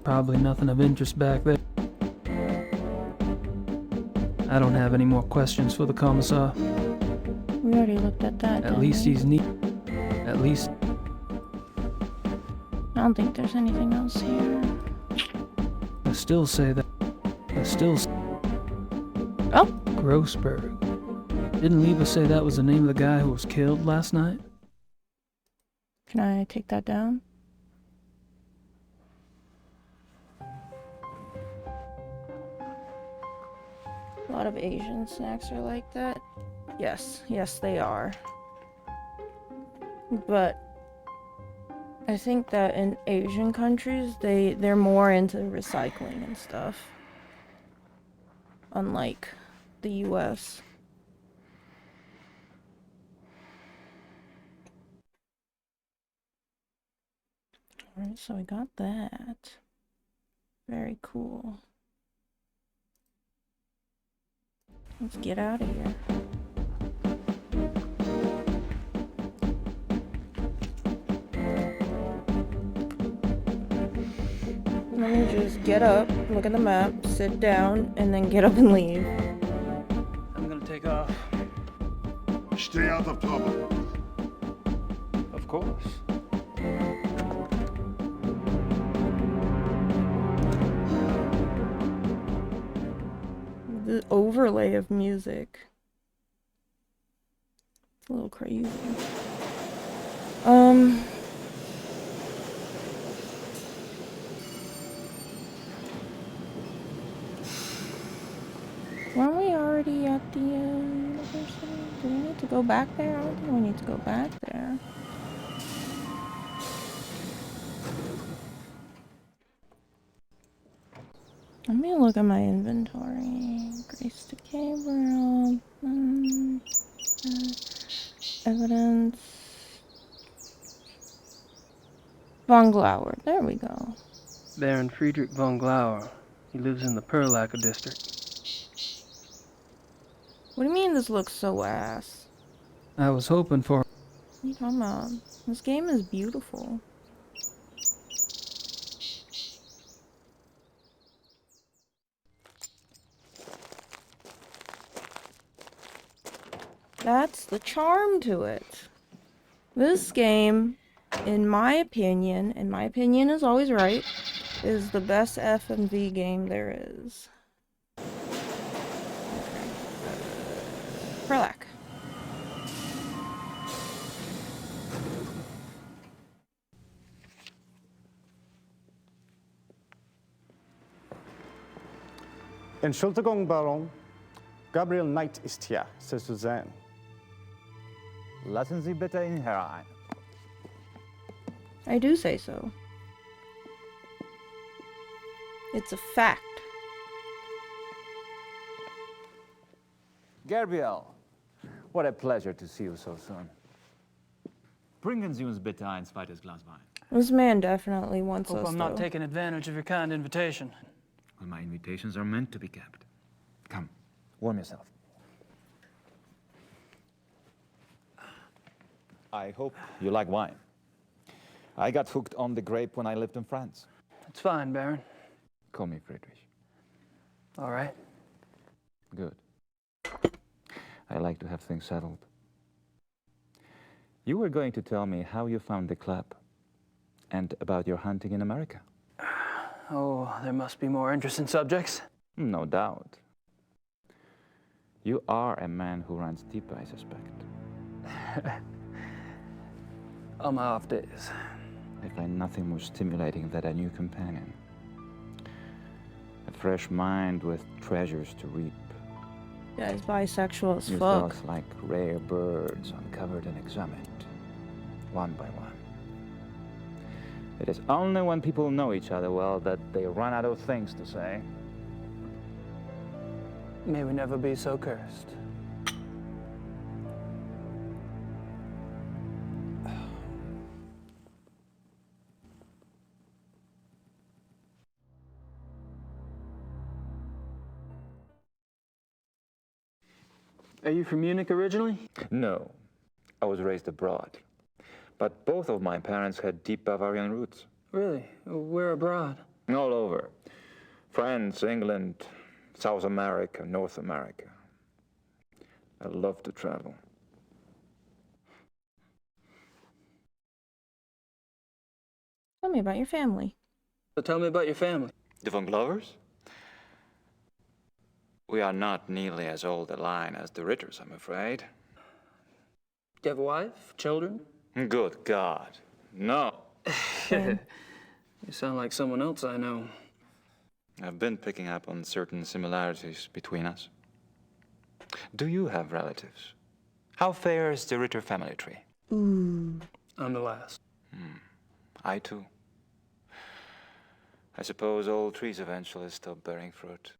Probably nothing of interest back there. I don't have any more questions for the commissar. We already looked at that. At least he's neat. At least. I don't think there's anything else here. I still say that. Oh! Grossberg. Didn't Leva say that was the name of the guy who was killed last night? Can I take that down? A lot of Asian snacks are like that. Yes, they are. But I think that in Asian countries, they're more into recycling and stuff. Unlike the US. Alright, so we got that. Very cool. Let's get out of here. Let me just get up, look at the map, sit down, and then get up and leave. I'm gonna take off. Stay out of trouble. Of course. The overlay of music. It's a little crazy. Weren't we already at the university? Do we need to go back there? I don't think we need to go back there. Let me look at my inventory. Grace to Gabriel. Evidence. Von Glauer. There we go. Baron Friedrich von Glauer. He lives in the Perlacker district. What do you mean this looks so ass? I was hoping for... What are you talking about? This game is beautiful. That's the charm to it. This game, in my opinion, and my opinion is always right, is the best F&V game there is. Perlac. Entschuldigung, Baron. Gabriel Knight ist hier, c'est Suzanne. Lassen Sie bitte ihn herein. I do say so. It's a fact. Gabriel, what a pleasure to see you so soon. Bringen Sie uns bitte ein zweites Glas Wein. This man definitely wants Hope us, I'm not though. taking advantage of your kind invitation. Well, my invitations are meant to be kept. Come, warm yourself. I hope you like wine. I got hooked on the grape when I lived in France. It's fine, Baron. Call me Friedrich. All right. Good. I like to have things settled. You were going to tell me how you found the club and about your hunting in America. Oh, there must be more interesting subjects. No doubt. You are a man who runs deep, I suspect. On my off days. I find nothing more stimulating than a new companion. A fresh mind with treasures to reap. Guy's bisexual as New fuck. thoughts like rare birds uncovered and examined, one by one. It is only when people know each other well that they run out of things to say. May we never be so cursed. Are you from Munich originally? No, I was raised abroad. But both of my parents had deep Bavarian roots. Really? Where abroad? All over. France, England, South America, North America. I love to travel. Tell me about your family. So tell me about your family. The Von Glovers? We are not nearly as old a line as the Ritters, I'm afraid. Do you have a wife? Children? Good God, no. You sound like someone else I know. I've been picking up on certain similarities between us. Do you have relatives? How fares the Ritter family tree? Ooh. I'm the last. I too. I suppose all trees eventually stop bearing fruit.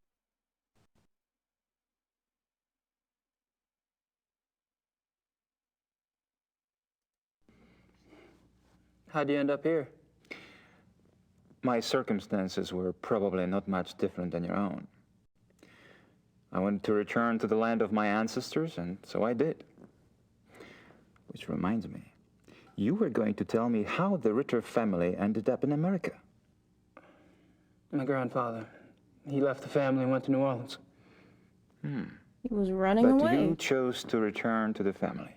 How'd you end up here? My circumstances were probably not much different than your own. I wanted to return to the land of my ancestors, and so I did. Which reminds me, you were going to tell me how the Ritter family ended up in America. My grandfather. He left the family and went to New Orleans. He was running But away. you chose to return to the family.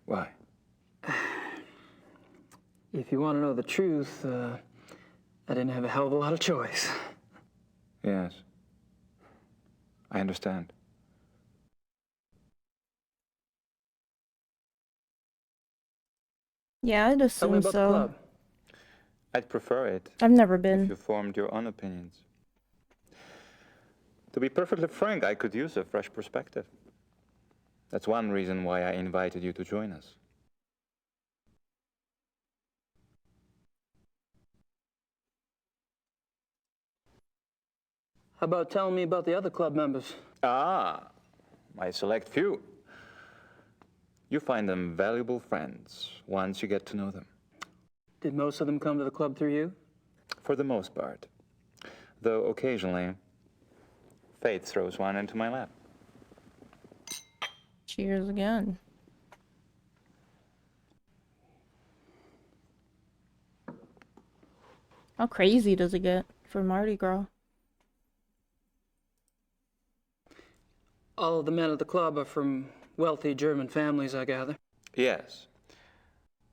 Why? If you want to know the truth, I didn't have a hell of a lot of choice. Yes. I understand. Yeah, I'd Tell me assume about the so. club. I'd prefer it I've never if been. you formed your own opinions. To be perfectly frank, I could use a fresh perspective. That's one reason why I invited you to join us. How about telling me about the other club members? Ah, my select few. You find them valuable friends once you get to know them. Did most of them come to the club through you? For the most part. Though occasionally, fate throws one into my lap. Cheers again. How crazy does it get for Mardi Gras? All of the men at the club are from wealthy German families, I gather. Yes,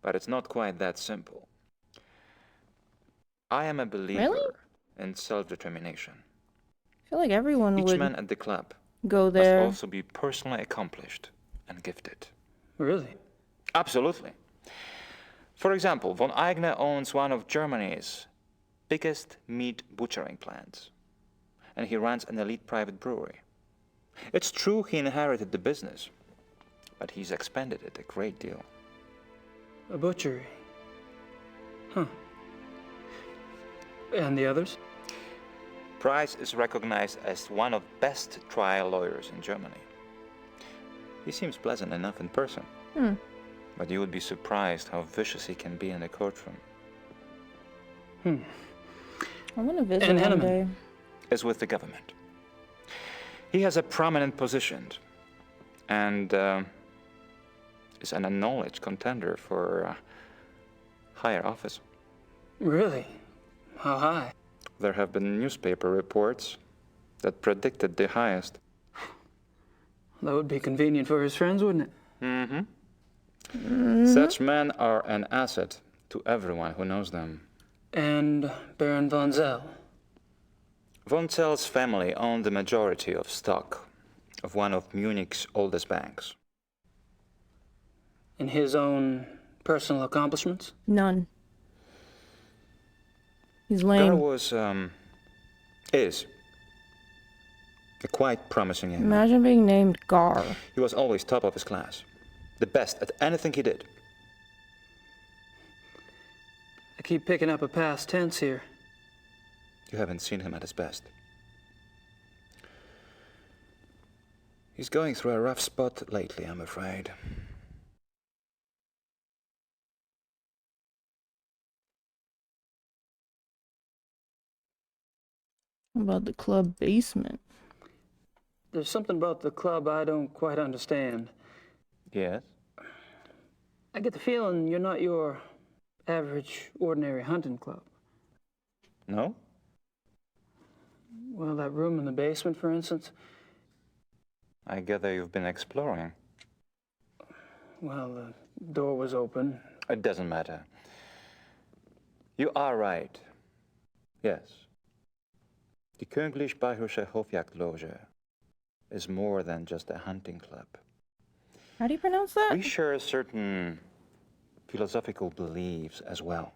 but it's not quite that simple. I am a believer in self-determination. I feel like everyone Each would man at the club go must there. also be personally accomplished and gifted. Really? Absolutely. For example, von Eigner owns one of Germany's biggest meat butchering plants, and he runs an elite private brewery. It's true he inherited the business, but he's expanded it a great deal. A butchery. Huh. And the others? Price is recognized as one of the best trial lawyers in Germany. He seems pleasant enough in person, but you would be surprised how vicious he can be in the courtroom. I want to visit And one Henneman. day. Is with the government. He has a prominent position and is an acknowledged contender for higher office. Really? How high? There have been newspaper reports that predicted the highest. That would be convenient for his friends, wouldn't it? Such men are an asset to everyone who knows them. And Baron von Zell. Von Zell's family owned the majority of stock of one of Munich's oldest banks. And his own personal accomplishments? None. He's Gar lame. was, is a quite promising young man. Imagine being named Gar. He was always top of his class, the best at anything he did. I keep picking up a past tense here. You haven't seen him at his best. He's going through a rough spot lately, I'm afraid. How about the club basement? There's something about the club I don't quite understand. Yes? I get the feeling you're not your average, ordinary hunting club. No? Well, that room in the basement, for instance. I gather you've been exploring. Well, the door was open. It doesn't matter. You are right. Yes. The Königlich Bayerische Hofjagdloge is more than just a hunting club. How do you pronounce that? We share certain philosophical beliefs as well.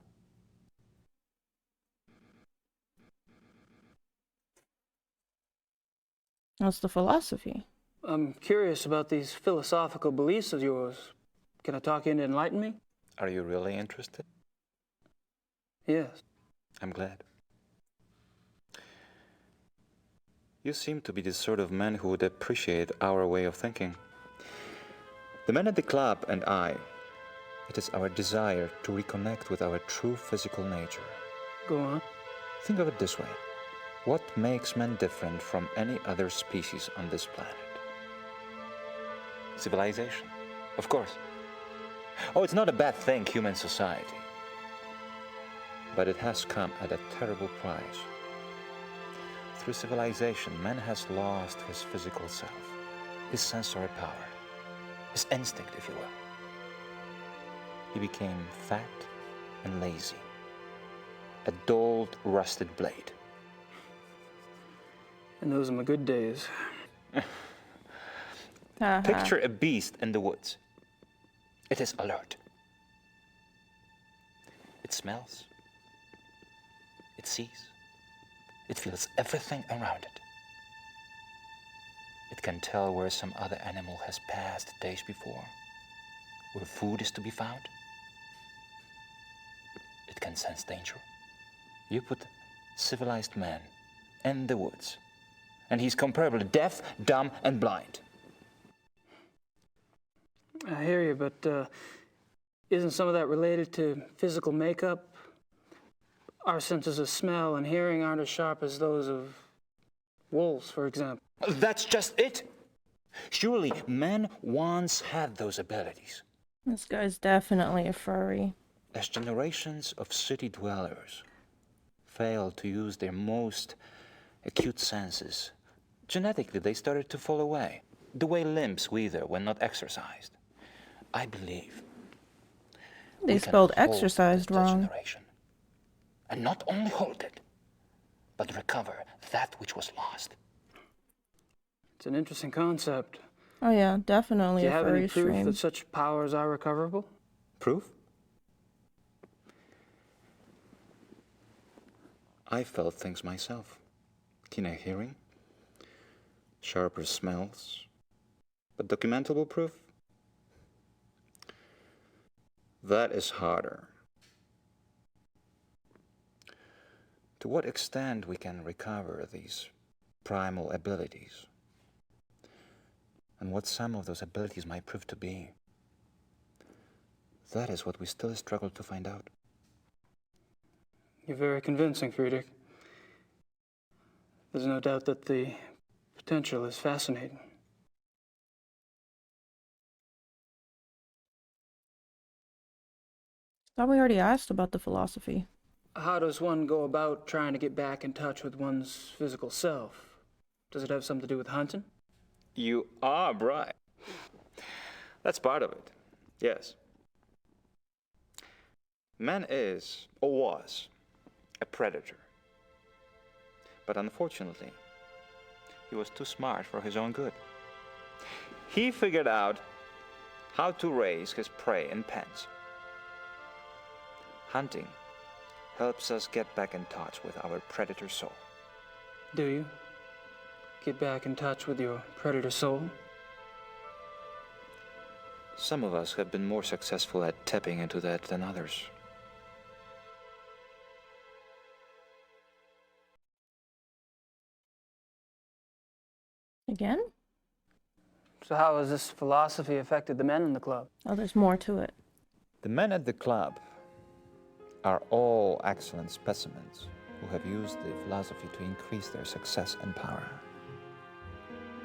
What's the philosophy? I'm curious about these philosophical beliefs of yours. Can I talk you into enlighten me? Are you really interested? Yes. I'm glad. You seem to be the sort of man who would appreciate our way of thinking. The men at the club and I, it is our desire to reconnect with our true physical nature. Go on. Think of it this way. What makes men different from any other species on this planet? Civilization, of course. Oh, it's not a bad thing, human society. But it has come at a terrible price. Through civilization, man has lost his physical self, his sensory power, his instinct, if you will. He became fat and lazy, a dulled, rusted blade. And those are my good days. Picture a beast in the woods. It is alert. It smells. It sees. It feels everything around it. It can tell where some other animal has passed days before, where food is to be found. It can sense danger. You put civilized man in the woods, and he's comparably deaf, dumb, and blind. I hear you, but isn't some of that related to physical makeup? Our senses of smell and hearing aren't as sharp as those of wolves, for example. That's just it. Surely man once had those abilities. This guy's definitely a furry. As generations of city dwellers failed to use their most acute senses, genetically they started to fall away, the way limbs wither when not exercised. I believe they spelled exercised wrong. Generation, and not only hold it, but recover that which was lost. It's an interesting concept. Oh yeah, definitely Do you a have furry any proof stream. that such powers are recoverable? Proof? I felt things myself. Keener hearing, sharper smells, but documentable proof? That is harder. To what extent we can recover these primal abilities, and what some of those abilities might prove to be, that is what we still struggle to find out. You're very convincing, Friedrich. There's no doubt that the potential is fascinating. Thought we already asked about the philosophy. How does one go about trying to get back in touch with one's physical self? Does it have something to do with hunting? You are right. That's part of it, yes. Man is, or was, a predator. But unfortunately, he was too smart for his own good. He figured out how to raise his prey in pens. Hunting helps us get back in touch with our predator soul. Do you? Get back in touch with your predator soul? Some of us have been more successful at tapping into that than others. Again? So how has this philosophy affected the men in the club? Oh, there's more to it. The men at the club are all excellent specimens who have used the philosophy to increase their success and power.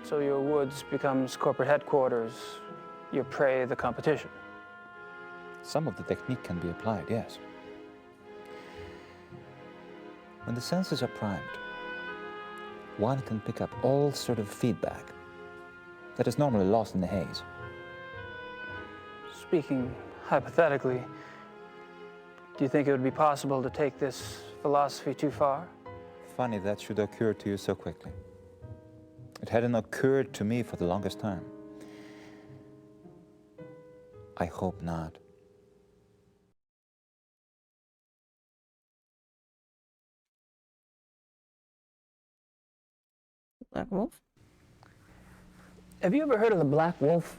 So your woods becomes corporate headquarters, your prey the competition. Some of the technique can be applied, yes. When the senses are primed, one can pick up all sort of feedback that is normally lost in the haze. Speaking hypothetically, do you think it would be possible to take this philosophy too far? Funny that should occur to you so quickly. It hadn't occurred to me for the longest time. I hope not. Black Wolf? Have you ever heard of the Black Wolf?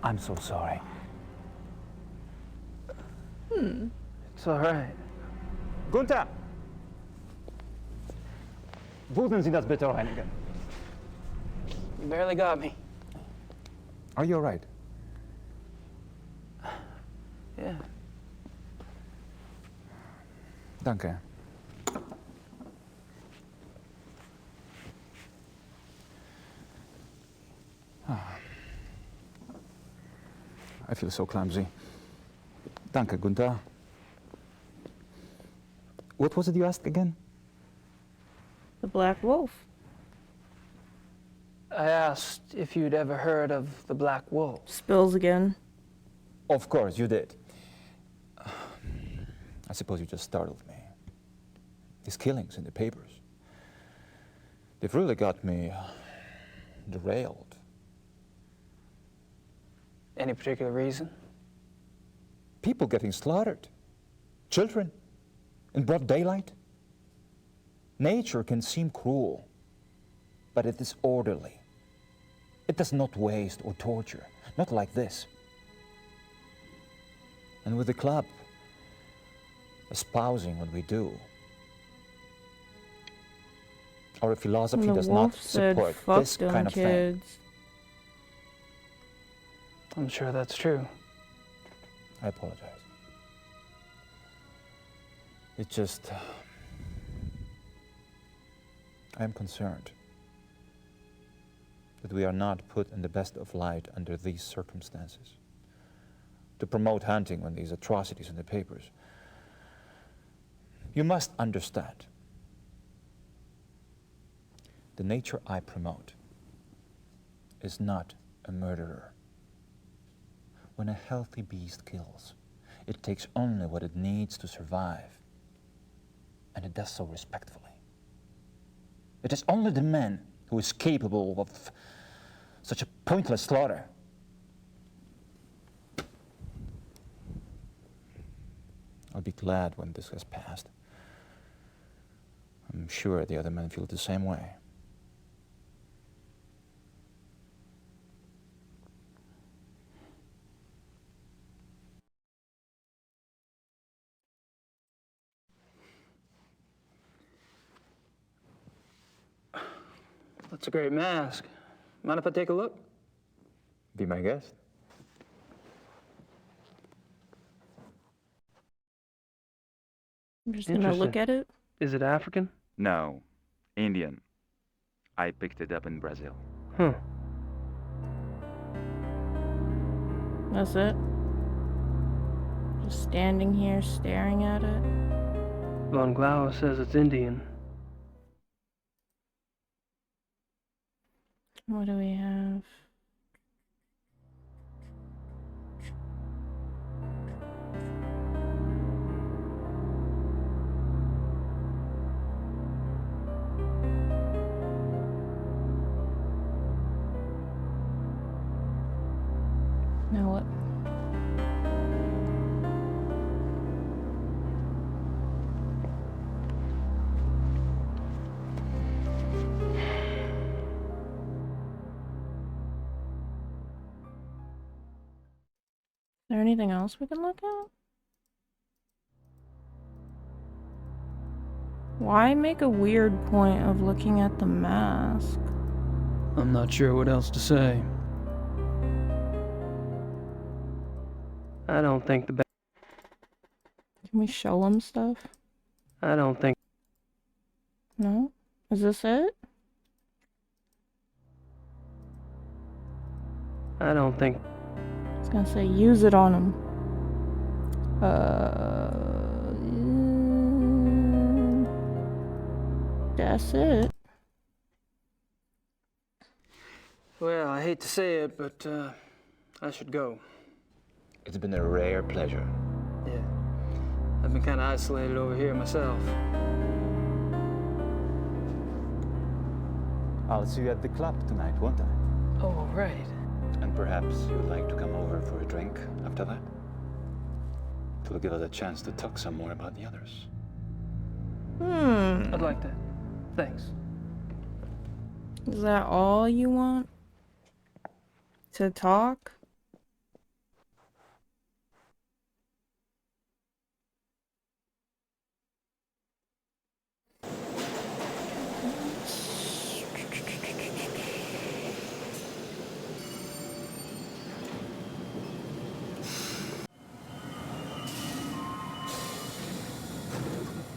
I'm so sorry. It's all right. Gunther! Würden Sie das bitte reinigen? You barely got me. Are you all right? Yeah. Danke. I feel so clumsy. Danke, Gunther. What was it you asked again? The Black Wolf. I asked if you'd ever heard of the Black Wolf. Spills again. Of course, you did. I suppose you just startled me. These killings in the papers, they've really got me derailed. Any particular reason? People getting slaughtered. Children in broad daylight. Nature can seem cruel, but it is orderly. It does not waste or torture, not like this. And with the club espousing what we do, our philosophy does not support this kind of thing. I'm sure that's true. I apologize. It just... I'm concerned that we are not put in the best of light under these circumstances. To promote hunting when these atrocities in the papers. You must understand. The nature I promote is not a murderer. When a healthy beast kills, it takes only what it needs to survive, and it does so respectfully. It is only the man who is capable of such a pointless slaughter. I'll be glad when this has passed. I'm sure the other men feel the same way. That's a great mask. Mind if I take a look? Be my guest. I'm just gonna look at it. Is it African? No, Indian. I picked it up in Brazil. Huh. That's it. Just standing here staring at it. Von Glauer says it's Indian. What do we have? Now what? Is there anything else we can look at? Why make a weird point of looking at the mask? I'm not sure what else to say. I don't think the Can we show them stuff? I don't think. No? Is this it? I don't think. It's gonna say use it on him. That's it. Well, I hate to say it, but I should go. It's been a rare pleasure. Yeah. I've been kind of isolated over here myself. I'll see you at the club tonight, won't I? Oh, right. And perhaps you'd like to come over for a drink after that? It'll give us a chance to talk some more about the others. I'd like that. Thanks. Is that all you want? To talk?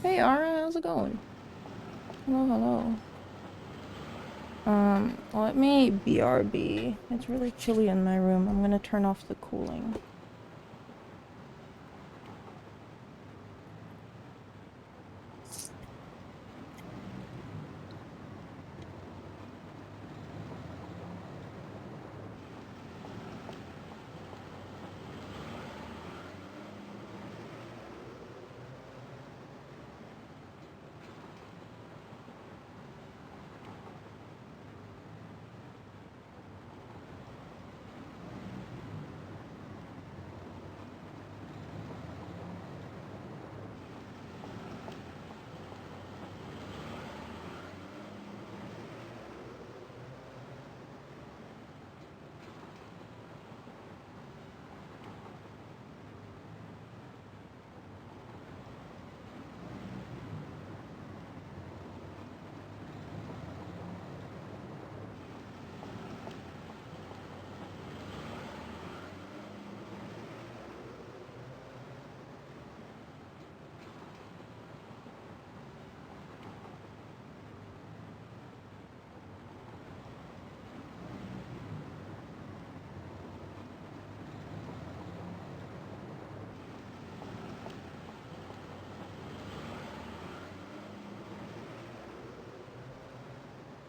Hey Ara, how's it going? Hello, hello. Let me BRB. It's really chilly in my room. I'm gonna turn off the cooling.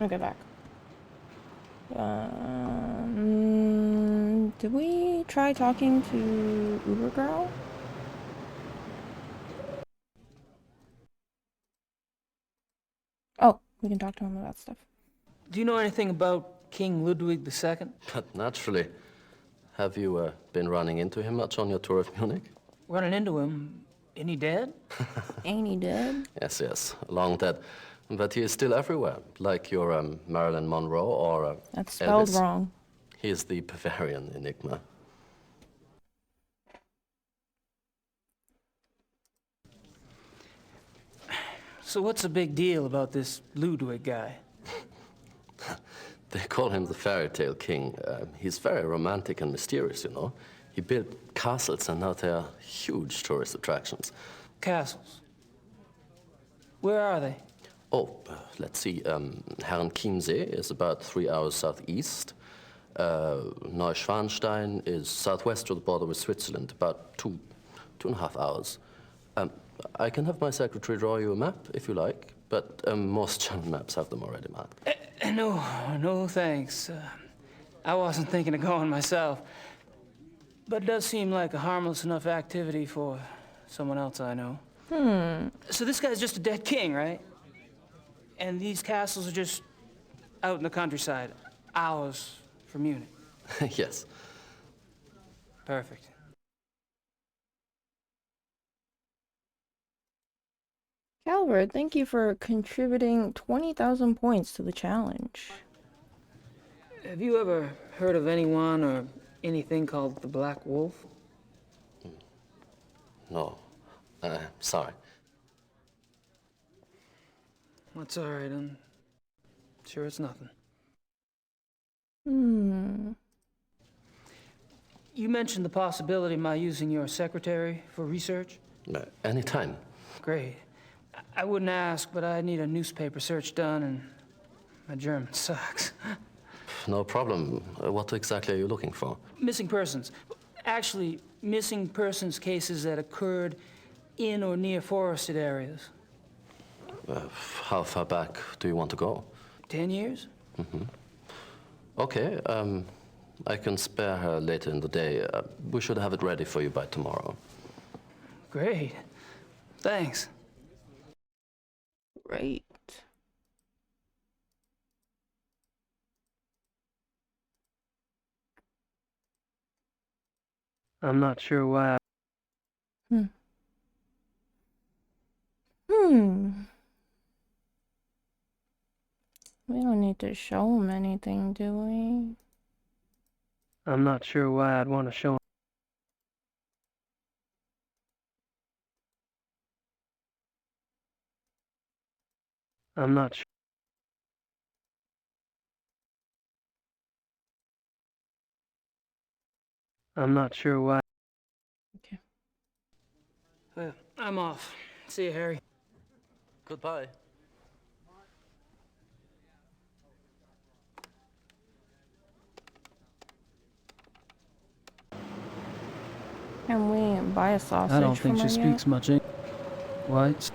I'll get back. Did we try talking to Uber Girl? Oh, we can talk to him about stuff. Do you know anything about King Ludwig II? But naturally. Have you been running into him much on your tour of Munich? Running into him? Ain't he dead? Ain't he dead? Yes, yes, long dead. But he is still everywhere, like your Marilyn Monroe or That's spelled Elvis. wrong. He is the Bavarian enigma. So what's the big deal about this Ludwig guy? They call him the fairy tale king. He's very romantic and mysterious, you know. He built castles and now they are huge tourist attractions. Castles? Where are they? Oh, let's see. Herrenchiemsee is about 3 hours southeast. Neuschwanstein is southwest of the border with Switzerland, about 2.5 hours. I can have my secretary draw you a map if you like, but most German maps have them already marked. No, thanks. I wasn't thinking of going myself. But it does seem like a harmless enough activity for someone else I know. So this guy's just a dead king, right? And these castles are just out in the countryside, hours from Munich. Yes. Perfect. Calvert, thank you for contributing 20,000 points to the challenge. Have you ever heard of anyone or anything called the Black Wolf? No. Sorry. That's all right. I'm sure it's nothing. You mentioned the possibility of my using your secretary for research? Anytime. Great. I wouldn't ask, but I need a newspaper search done, and my German sucks. No problem. What exactly are you looking for? Missing persons. Actually, missing persons cases that occurred in or near forested areas. How far back do you want to go? 10 years? Okay, I can spare her later in the day. We should have it ready for you by tomorrow. Great. Thanks. Great. I'm not sure why. Hmm. We don't need to show him anything, do we? I'm not sure why I'd want to show him. I'm not sure. I'm not sure why. Okay. Well, I'm off. See you, Harry. Goodbye. Can we buy a sausage I don't from think she her speaks yet? much English. White.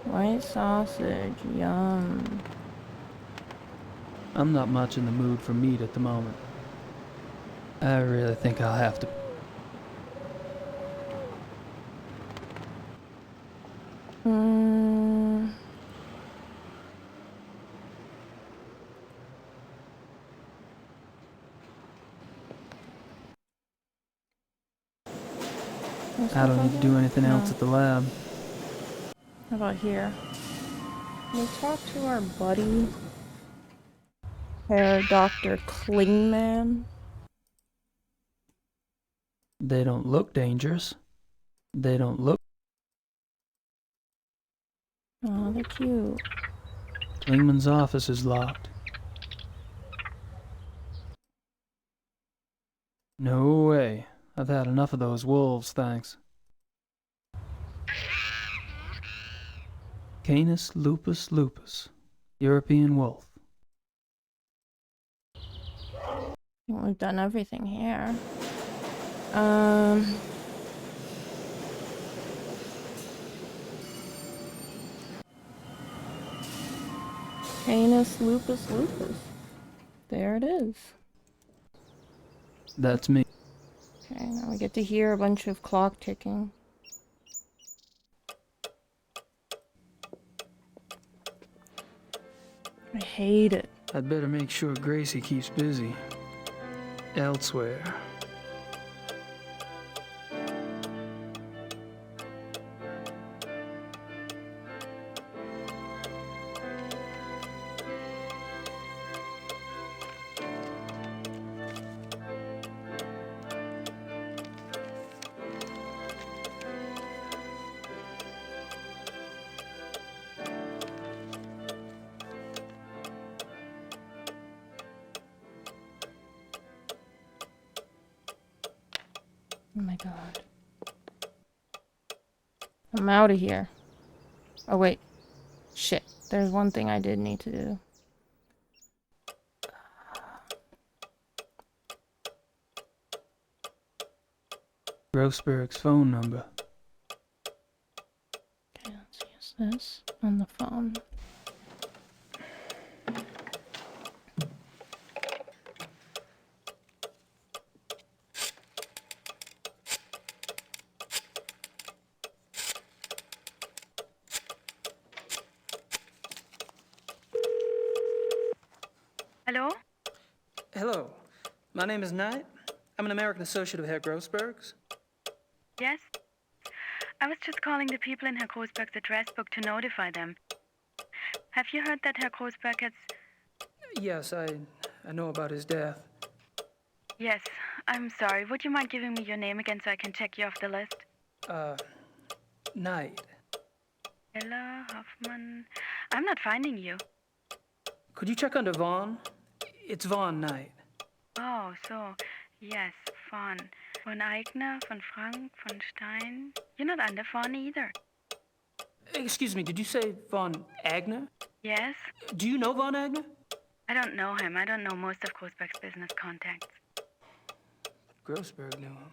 White sausage, yum. I'm not much in the mood for meat at the moment. I really think I'll have to. I don't need to do anything else at the lab. How about here? Can we talk to our buddy? Herr Dr. Klingman? They don't look dangerous. They don't look. Oh, they're cute. Klingman's office is locked. No way. I've had enough of those wolves, thanks. Canis lupus lupus. European wolf. I think we've done everything here. Canis lupus lupus. There it is. That's me. Okay, now we get to hear a bunch of clock ticking. I hate it. I'd better make sure Gracie keeps busy. Elsewhere. Oh my god. I'm out of here. Oh wait. Shit. There's one thing I did need to do. Grossberg's phone number. Okay, let's use this on the phone. Hello? Hello. My name is Knight. I'm an American associate of Herr Grossberg's. Yes? I was just calling the people in Herr Grossberg's address book to notify them. Have you heard that Herr Grossberg has... Yes, I know about his death. Yes, I'm sorry. Would you mind giving me your name again so I can check you off the list? Knight. Ella Hoffman... I'm not finding you. Could you check under Vaughn? It's Vaughn Knight. Oh, so... Yes, Von. Von Eigner, von Frank, von Stein. You're not under Von either. Excuse me, did you say Von Agner? Yes? Do you know Von Agner? I don't know him. I don't know most of Grossberg's business contacts. Grossberg knew him.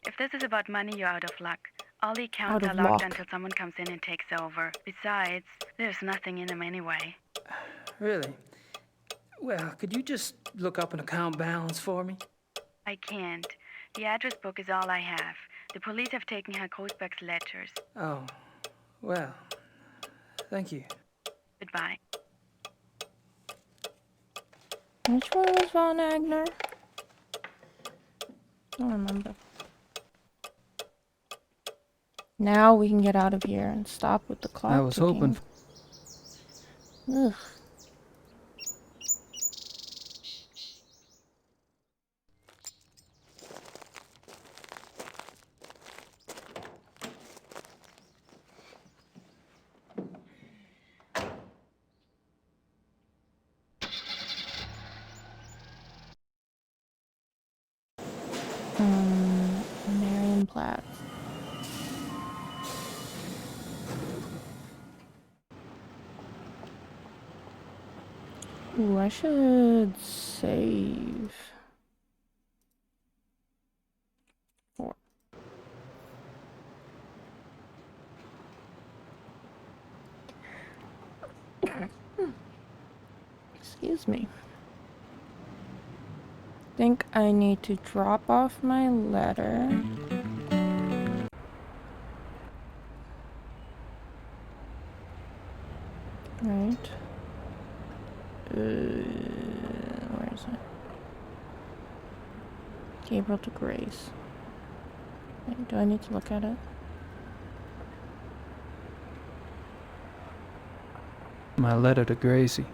If this is about money, you're out of luck. All the Out accounts of are locked luck. until someone comes in and takes over. Besides, there's nothing in them anyway. Really? Well, could you just look up an account balance for me? I can't. The address book is all I have. The police have taken Herr Großberg's ledgers. Oh, well, thank you. Goodbye. Which one was Von Agner? I don't remember. Now we can get out of here and stop with the clock I was hoping. Ugh. Marion Platt. Ooh, I should save. Four. Excuse me. Think I need to drop off my letter. Right. Where is it? Gabriel to Grace. Wait, do I need to look at it? My letter to Gracie.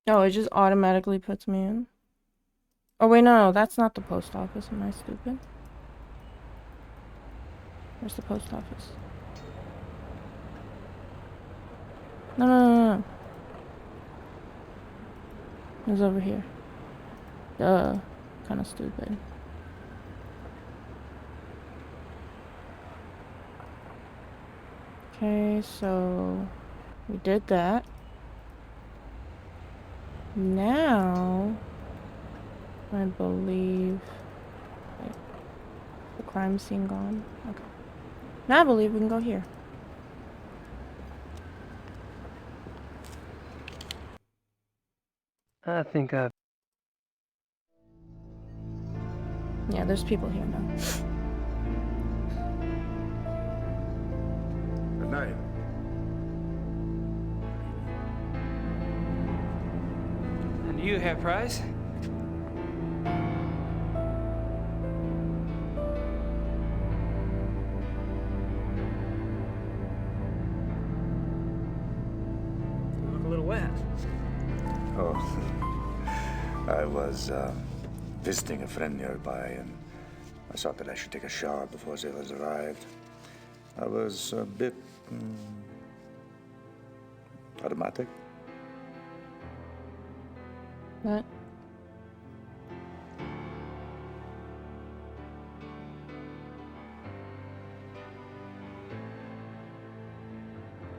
Oh, it just automatically puts me in. Oh wait, no, that's not the post office. Am I stupid? Where's the post office? No. It's over here. Duh. Kind of stupid. Okay, so we did that. Now, I believe... Wait, the crime scene gone? Okay. Now I believe we can go here. I think I've... Yeah, there's people here now. Good night. And you, Herr Price? You look a little wet. Oh, I was visiting a friend nearby, and I thought that I should take a shower before the others arrived. I was a bit automatic. What?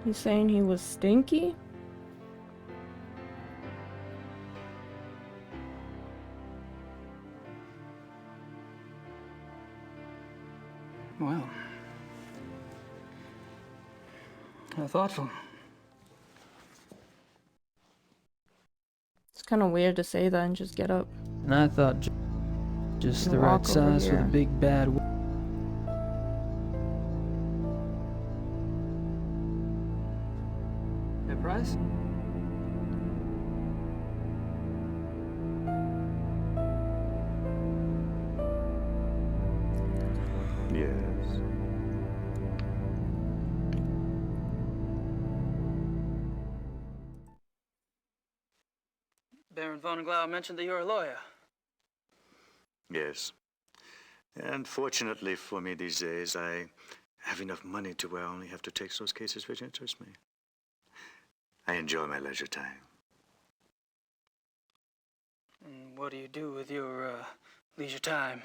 He's saying he was stinky? Well, how thoughtful. It's kind of weird to say that and just get up. And I thought just And the walk right over size for the here. big bad. Herr Price? Yes. Baron von Glau mentioned that you're a lawyer. Yes. And fortunately for me these days, I have enough money to where I only have to take those cases which interest me. I enjoy my leisure time. And what do you do with your leisure time?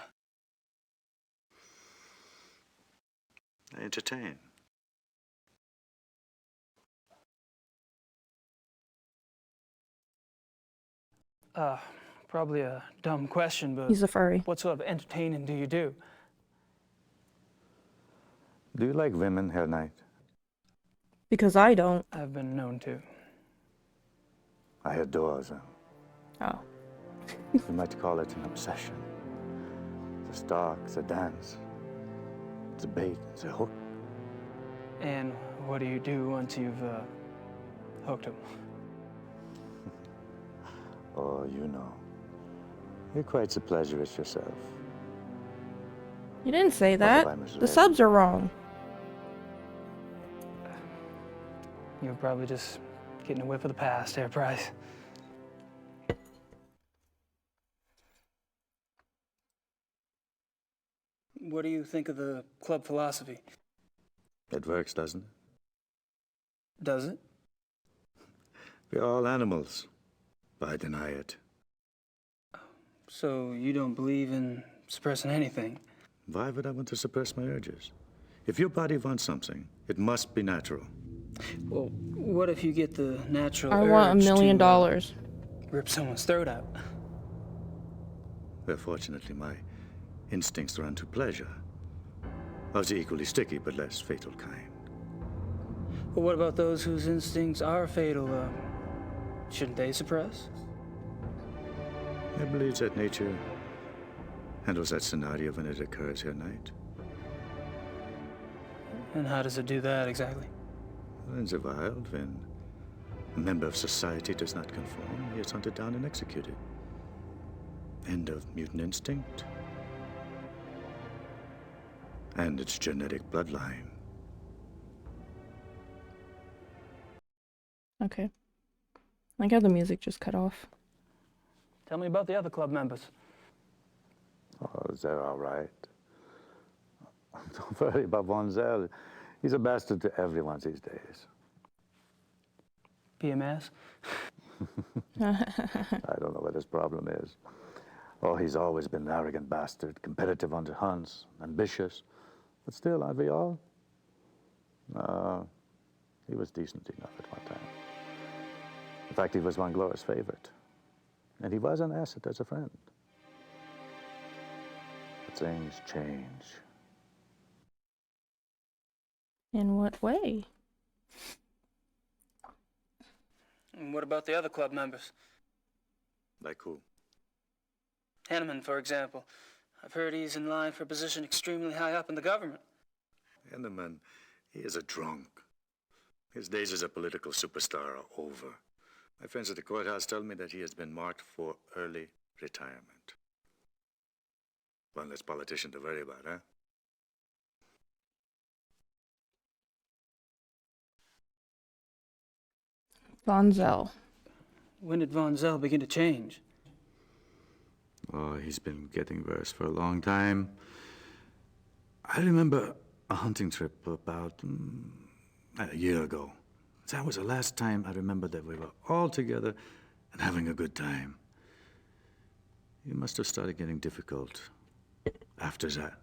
I entertain. Probably a dumb question, but He's a furry. what sort of entertaining do you do? Do you like women, Herr Knight? Because I don't. I've been known to. I adore them. Oh. You might call it an obsession. The stalk, the dance, the bait, the hook. And what do you do once you've hooked him? Oh, you know. You're quite the pleasurist yourself. You didn't say that. I'm misled. The subs are wrong. You're probably just getting a whiff of the past, Herr Price. What do you think of the club philosophy? It works, doesn't it? Does it? We're all animals. But I deny it. So you don't believe in suppressing anything? Why would I want to suppress my urges? If your body wants something, it must be natural. Well, what if you get the natural I urge want $1 million. to rip someone's throat out? Well, fortunately, my instincts run to pleasure. Of the equally sticky but less fatal kind. But what about those whose instincts are fatal? Shouldn't they suppress? I believe that nature handles that scenario when it occurs, Herr Knight. And how does it do that exactly? In the wild, when a member of society does not conform, he is hunted down and executed. End of mutant instinct. And its genetic bloodline. Okay. I like how the music just cut off. Tell me about the other club members. Oh, they're all right. Don't worry about Vonzel. He's a bastard to everyone these days. PMS? I don't know what his problem is. Oh, he's always been an arrogant bastard, competitive on the hunts, ambitious. But still, aren't we all? He was decent enough at one time. In fact, he was Von Glor's favorite. And he was an asset as a friend. But things change. In what way? And what about the other club members? Like who? Henneman, for example. I've heard he's in line for a position extremely high up in the government. Henneman, he is a drunk. His days as a political superstar are over. My friends at the courthouse tell me that he has been marked for early retirement. One less politician to worry about, huh? Vonzel. When did Von Zell begin to change? Oh, he's been getting worse for a long time. I remember a hunting trip about a year ago. That was the last time I remember that we were all together and having a good time. He must have started getting difficult after that.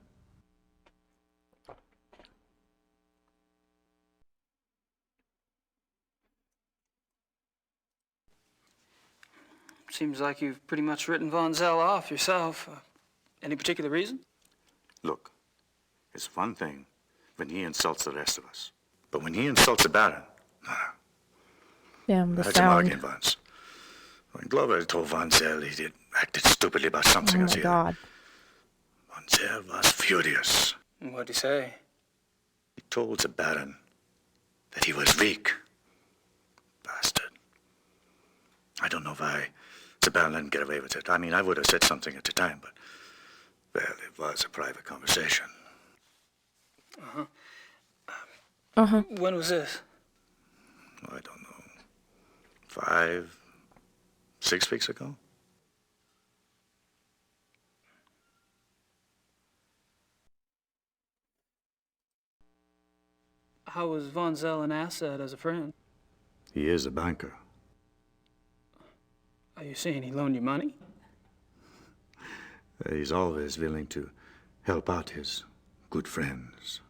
Seems like you've pretty much written Von Zell off yourself. Any particular reason? Look, it's one thing when he insults the rest of us. But when he insults a baron, Damn, the that's sound. a bargain once. When Glover told Von Zell he did acted stupidly about something Oh else my God. Von Zell was furious. What'd he say? He told the baron that he was weak. Bastard. I don't know why the baron let him get away with it. I mean, I would have said something at the time, but, well, it was a private conversation. Uh-huh. Uh-huh. When was this? I don't know. 5, 6 weeks ago? How was Von Zell an asset as a friend? He is a banker. Are you saying he loaned you money? He's always willing to help out his good friends.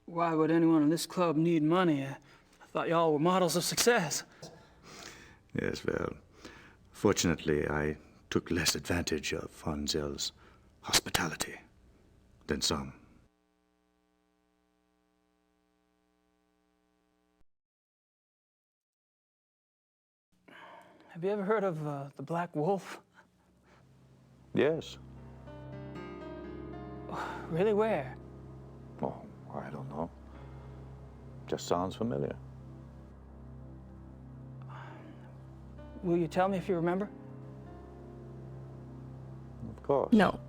Why would anyone in this club need money? I thought y'all were models of success. Yes, well, fortunately, I took less advantage of Von Zell's hospitality than some. Have you ever heard of the Black Wolf? Yes. Really, where? Oh, I don't know. Just sounds familiar. Will you tell me if you remember? Of course. No.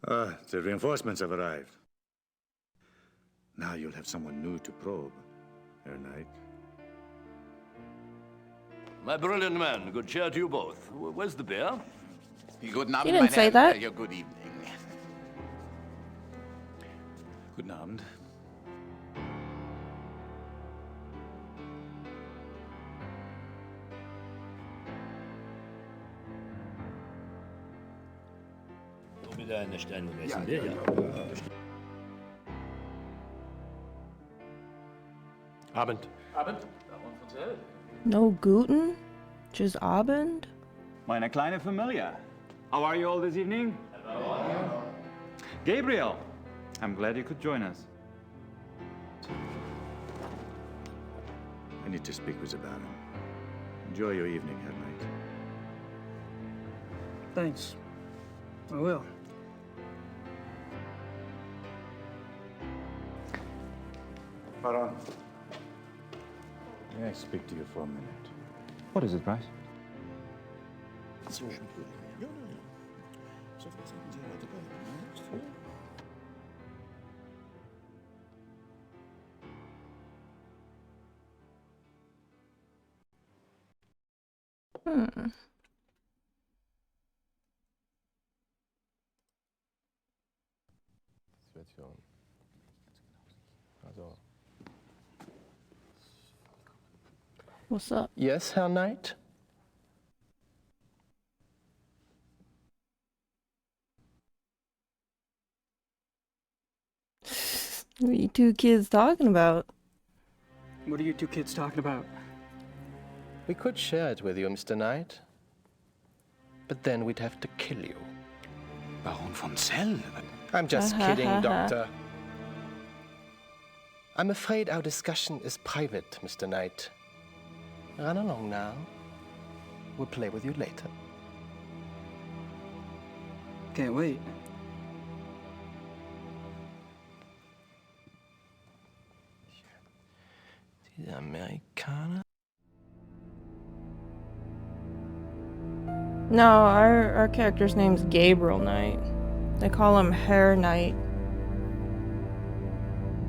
The reinforcements have arrived. Now you'll have someone new to probe, Herr Knight. My brilliant man, good cheer to you both. Where's the beer? He didn't say that. Good evening. Guten Abend. Abend. No Guten? Just Abend? Meine kleine Familie. How are you all this evening? Hello. Gabriel, I'm glad you could join us. I need to speak with the Baron. Enjoy your evening, Herr Knight. Thanks. I will. Baron, may I speak to you for a minute? What is it, Bryce? What's up? Yes, Herr Knight? What are you two kids talking about? What are you two kids talking about? We could share it with you, Mr. Knight. But then we'd have to kill you. Baron von Zell? I'm just kidding, Doctor. I'm afraid our discussion is private, Mr. Knight. Run along now. We'll play with you later. Can't wait. Die Amerikaner? No, our character's name's Gabriel Knight. They call him Herr Knight.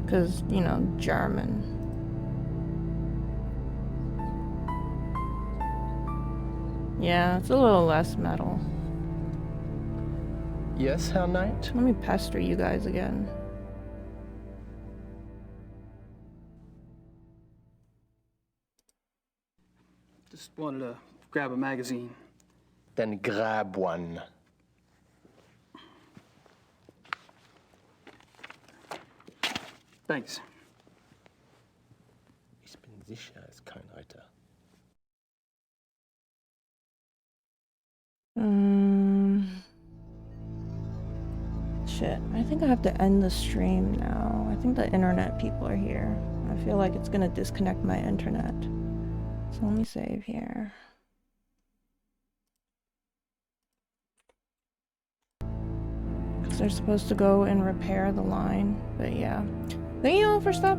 Because, you know, German. Yeah, it's a little less metal. Yes, Herr Knight? Let me pester you guys again. Just wanted to grab a magazine. Then grab one. Thanks. Ich bin sicher, es ist kein Reiter. Shit, I think I have to end the stream now. I think the internet people are here. I feel like it's gonna disconnect my internet. So let me save here. Because they're supposed to go and repair the line. But yeah. Thank you all for stopping.